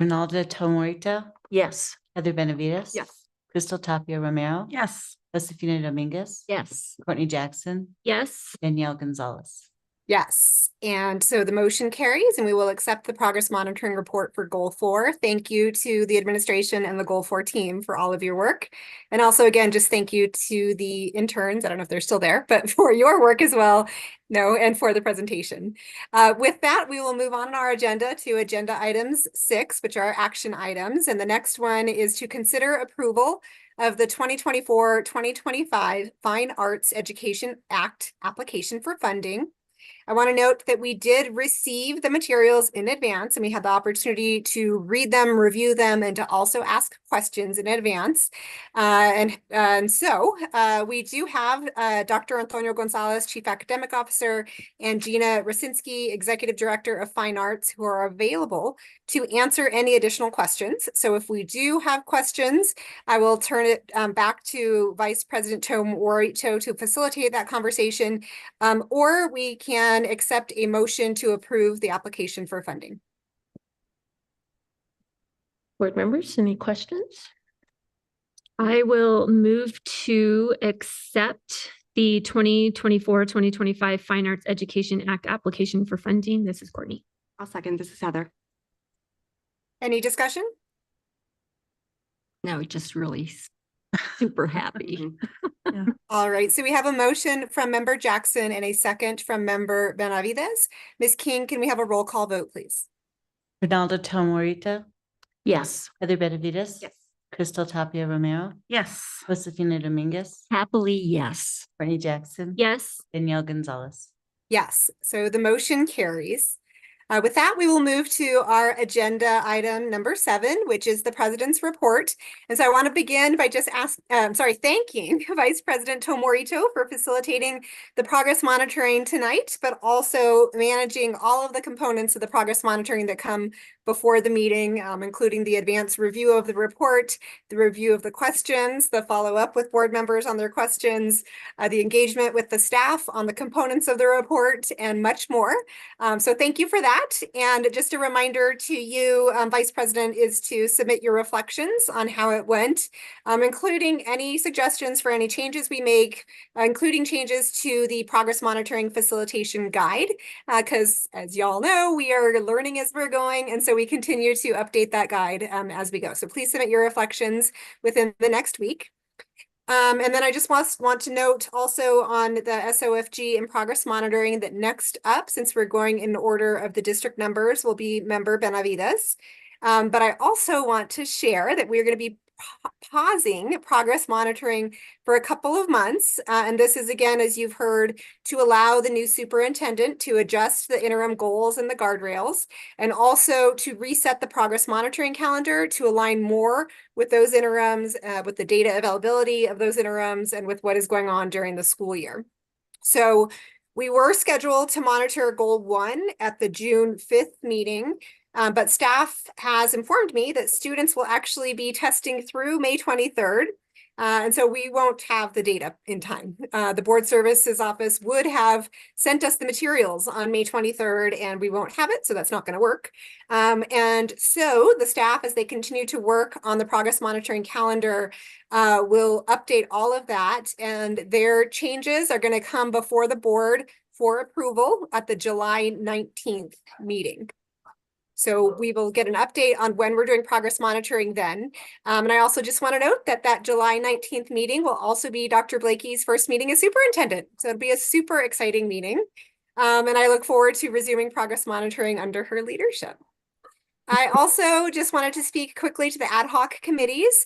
Ronaldo Tomorito. Yes. Heather Benavides. Yes. Crystal Tapia Romero. Yes. Josefina Dominguez. Yes. Courtney Jackson. Yes. Danielle Gonzalez. Yes, and so the motion carries and we will accept the progress monitoring report for Goal 4. Thank you to the administration and the Goal 4 team for all of your work. And also, again, just thank you to the interns. I don't know if they're still there, but for your work as well. No, and for the presentation. With that, we will move on our agenda to agenda items 6, which are action items. And the next one is to consider approval of the 2024-2025 Fine Arts Education Act application for funding. I want to note that we did receive the materials in advance and we had the opportunity to read them, review them, and to also ask questions in advance. And so we do have Dr. Antonio Gonzalez, Chief Academic Officer, and Gina Rosinski, Executive Director of Fine Arts, who are available to answer any additional questions. So if we do have questions, I will turn it back to Vice President Tomorito to facilitate that conversation, or we can accept a motion to approve the application for funding. Board members, any questions? I will move to accept the 2024-2025 Fine Arts Education Act application for funding. This is Courtney. I'll second. This is Heather. Any discussion? No, just really super happy. All right, so we have a motion from Member Jackson and a second from Member Benavides. Ms. King, can we have a roll call vote, please? Ronaldo Tomorito. Yes. Heather Benavides. Yes. Crystal Tapia Romero. Yes. Josefina Dominguez. Happily, yes. Courtney Jackson. Yes. Danielle Gonzalez. Yes, so the motion carries. With that, we will move to our agenda item number 7, which is the President's Report. And so I want to begin by just thanking Vice President Tomorito for facilitating the progress monitoring tonight, but also managing all of the components of the progress monitoring that come before the meeting, including the advanced review of the report, the review of the questions, the follow-up with board members on their questions, the engagement with the staff on the components of the report, and much more. So thank you for that. And just a reminder to you, Vice President, is to submit your reflections on how it went, including any suggestions for any changes we make, including changes to the progress monitoring facilitation guide, because as y'all know, we are learning as we're going, and so we continue to update that guide as we go. So please submit your reflections within the next week. And then I just want to note also on the SOFG and progress monitoring that next up, since we're going in order of the district numbers, will be Member Benavides. But I also want to share that we're going to be pausing progress monitoring for a couple of months. And this is, again, as you've heard, to allow the new superintendent to adjust the interim goals and the guardrails, and also to reset the progress monitoring calendar to align more with those interims, with the data availability of those interims, and with what is going on during the school year. So we were scheduled to monitor Goal 1 at the June 5th meeting. But staff has informed me that students will actually be testing through May 23rd. And so we won't have the data in time. The board services office would have sent us the materials on May 23rd, and we won't have it, so that's not going to work. And so the staff, as they continue to work on the progress monitoring calendar, will update all of that, and their changes are going to come before the board for approval at the July 19th meeting. So we will get an update on when we're doing progress monitoring then. And I also just want to note that that July 19th meeting will also be Dr. Blakey's first meeting as superintendent. So it'll be a super exciting meeting. And I look forward to resuming progress monitoring under her leadership. I also just wanted to speak quickly to the ad hoc committees.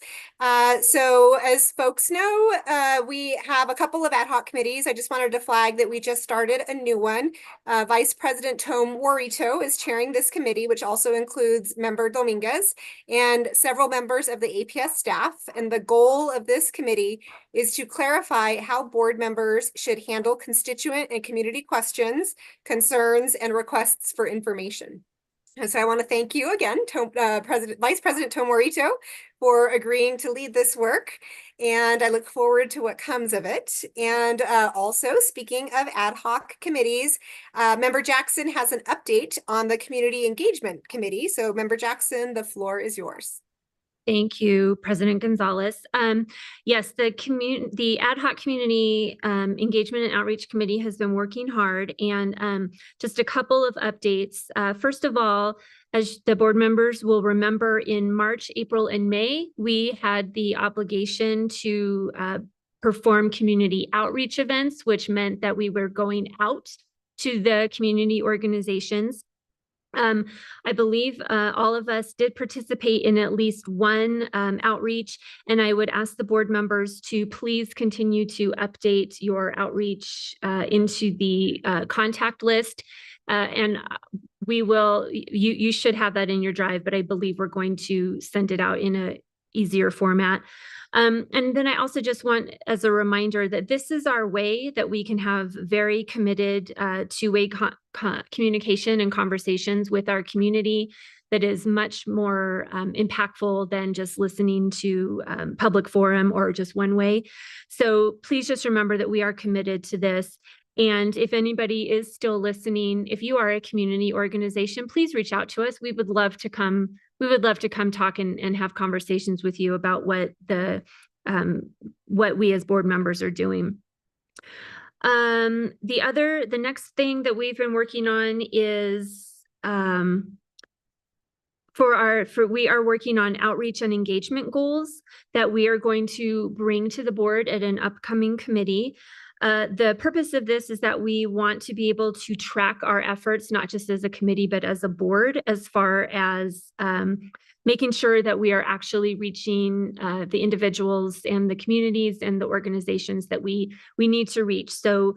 So as folks know, we have a couple of ad hoc committees. I just wanted to flag that we just started a new one. Vice President Tom Warito is chairing this committee, which also includes Member Dominguez and several members of the APS staff. And the goal of this committee is to clarify how board members should handle constituent and community questions, concerns, and requests for information. And so I want to thank you again, Vice President Tom Warito, for agreeing to lead this work. And I look forward to what comes of it. And also, speaking of ad hoc committees, Member Jackson has an update on the Community Engagement Committee. So Member Jackson, the floor is yours. Thank you, President Gonzalez. Yes, the ad hoc community engagement and outreach committee has been working hard, and just a couple of updates. First of all, as the board members will remember, in March, April, and May, we had the obligation to perform community outreach events, which meant that we were going out to the community organizations. I believe all of us did participate in at least one outreach, and I would ask the board members to please continue to update your outreach into the contact list. And we will, you should have that in your drive, but I believe we're going to send it out in a easier format. And then I also just want, as a reminder, that this is our way that we can have very committed two-way communication and conversations with our community that is much more impactful than just listening to public forum or just one way. So please just remember that we are committed to this. And if anybody is still listening, if you are a community organization, please reach out to us. We would love to come talk and have conversations with you about what we as board members are doing. The next thing that we've been working on is we are working on outreach and engagement goals that we are going to bring to the board at an upcoming committee. The purpose of this is that we want to be able to track our efforts, not just as a committee, but as a board, as far as making sure that we are actually reaching the individuals and the communities and the organizations that we need to reach. So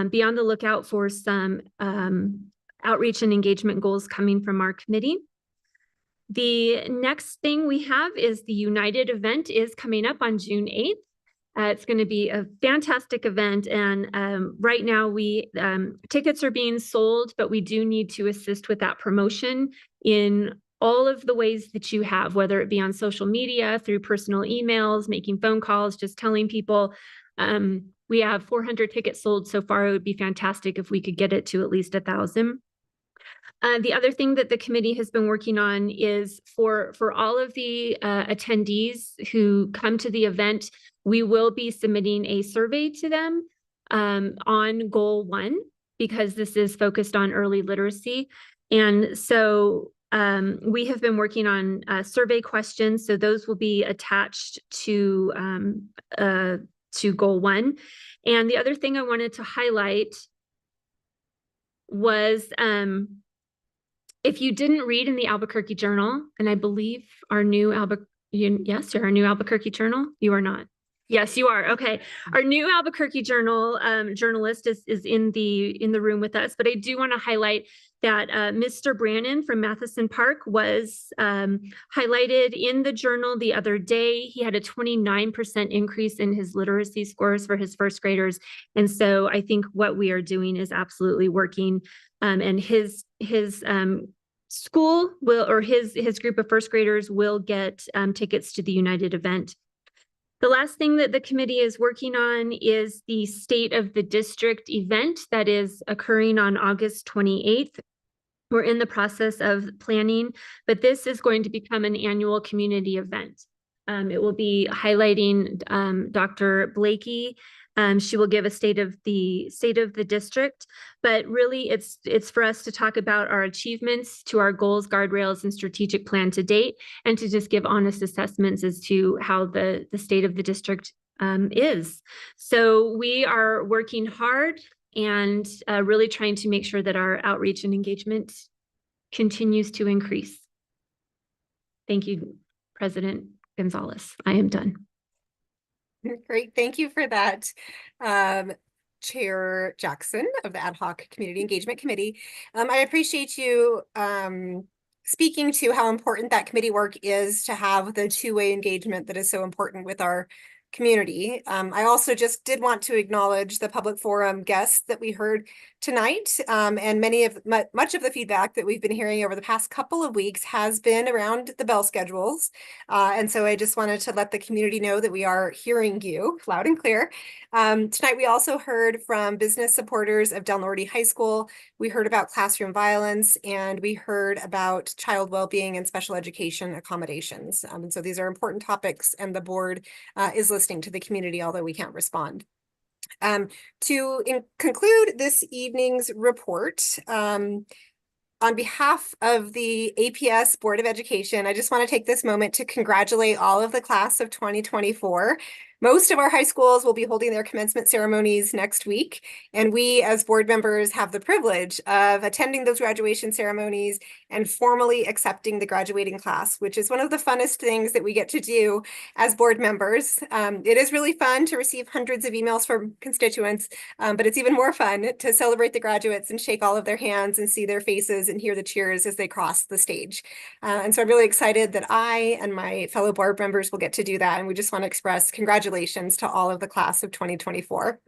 be on the lookout for some outreach and engagement goals coming from our committee. The next thing we have is the United event is coming up on June 8th. It's going to be a fantastic event, and right now tickets are being sold, but we do need to assist with that promotion in all of the ways that you have, whether it be on social media, through personal emails, making phone calls, just telling people. We have 400 tickets sold so far. It would be fantastic if we could get it to at least 1,000. The other thing that the committee has been working on is for all of the attendees who come to the event, we will be submitting a survey to them on Goal 1, because this is focused on early literacy. And so we have been working on survey questions. So those will be attached to Goal 1. And the other thing I wanted to highlight was if you didn't read in the Albuquerque Journal, and I believe our new our new Albuquerque Journal, you are not. Yes, you are. Okay. Our new Albuquerque Journal journalist is in the room with us, but I do want to highlight that Mr. Brannon from Matheson Park was highlighted in the Journal the other day. He had a 29% increase in his literacy scores for his first graders. And so I think what we are doing is absolutely working. And his school will, or his group of first graders will get tickets to the United event. The last thing that the committee is working on is the State of the District event that is occurring on August 28th. We're in the process of planning, but this is going to become an annual community event. It will be highlighting Dr. Blakey. She will give a state of the district, but really it's for us to talk about our achievements to our goals, guardrails, and strategic plan to date, and to just give honest assessments as to how the state of the district is. So we are working hard and really trying to make sure that our outreach and engagement continues to increase. Thank you, President Gonzalez. I am done. Great, thank you for that, Chair Jackson of the Ad Hoc Community Engagement Committee. I appreciate you speaking to how important that committee work is to have the two-way engagement that is so important with our community. I also just did want to acknowledge the public forum guests that we heard tonight, and much of the feedback that we've been hearing over the past couple of weeks has been around the bell schedules. And so I just wanted to let the community know that we are hearing you loud and clear. Tonight, we also heard from business supporters of Del Norte High School. We heard about classroom violence, and we heard about child well-being and special education accommodations. And so these are important topics, and the board is listening to the community, although we can't respond. To conclude this evening's report, on behalf of the APS Board of Education, I just want to take this moment to congratulate all of the class of 2024. Most of our high schools will be holding their commencement ceremonies next week, and we as board members have the privilege of attending those graduation ceremonies and formally accepting the graduating class, which is one of the funnest things that we get to do as board members. It is really fun to receive hundreds of emails from constituents, but it's even more fun to celebrate the graduates and shake all of their hands and see their faces and hear the cheers as they cross the stage. And so I'm really excited that I and my fellow board members will get to do that, and we just want to express congratulations to all of the class of 2024.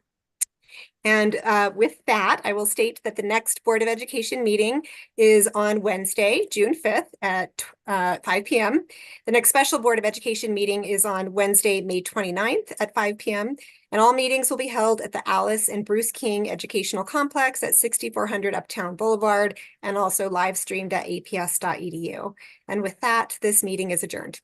And with that, I will state that the next Board of Education meeting is on Wednesday, June 5th at 5 p.m. The next special Board of Education meeting is on Wednesday, May 29th at 5 p.m. And all meetings will be held at the Alice and Bruce King Educational Complex at 6400 Uptown Boulevard, and also live streamed at aps.edu. And with that, this meeting is adjourned.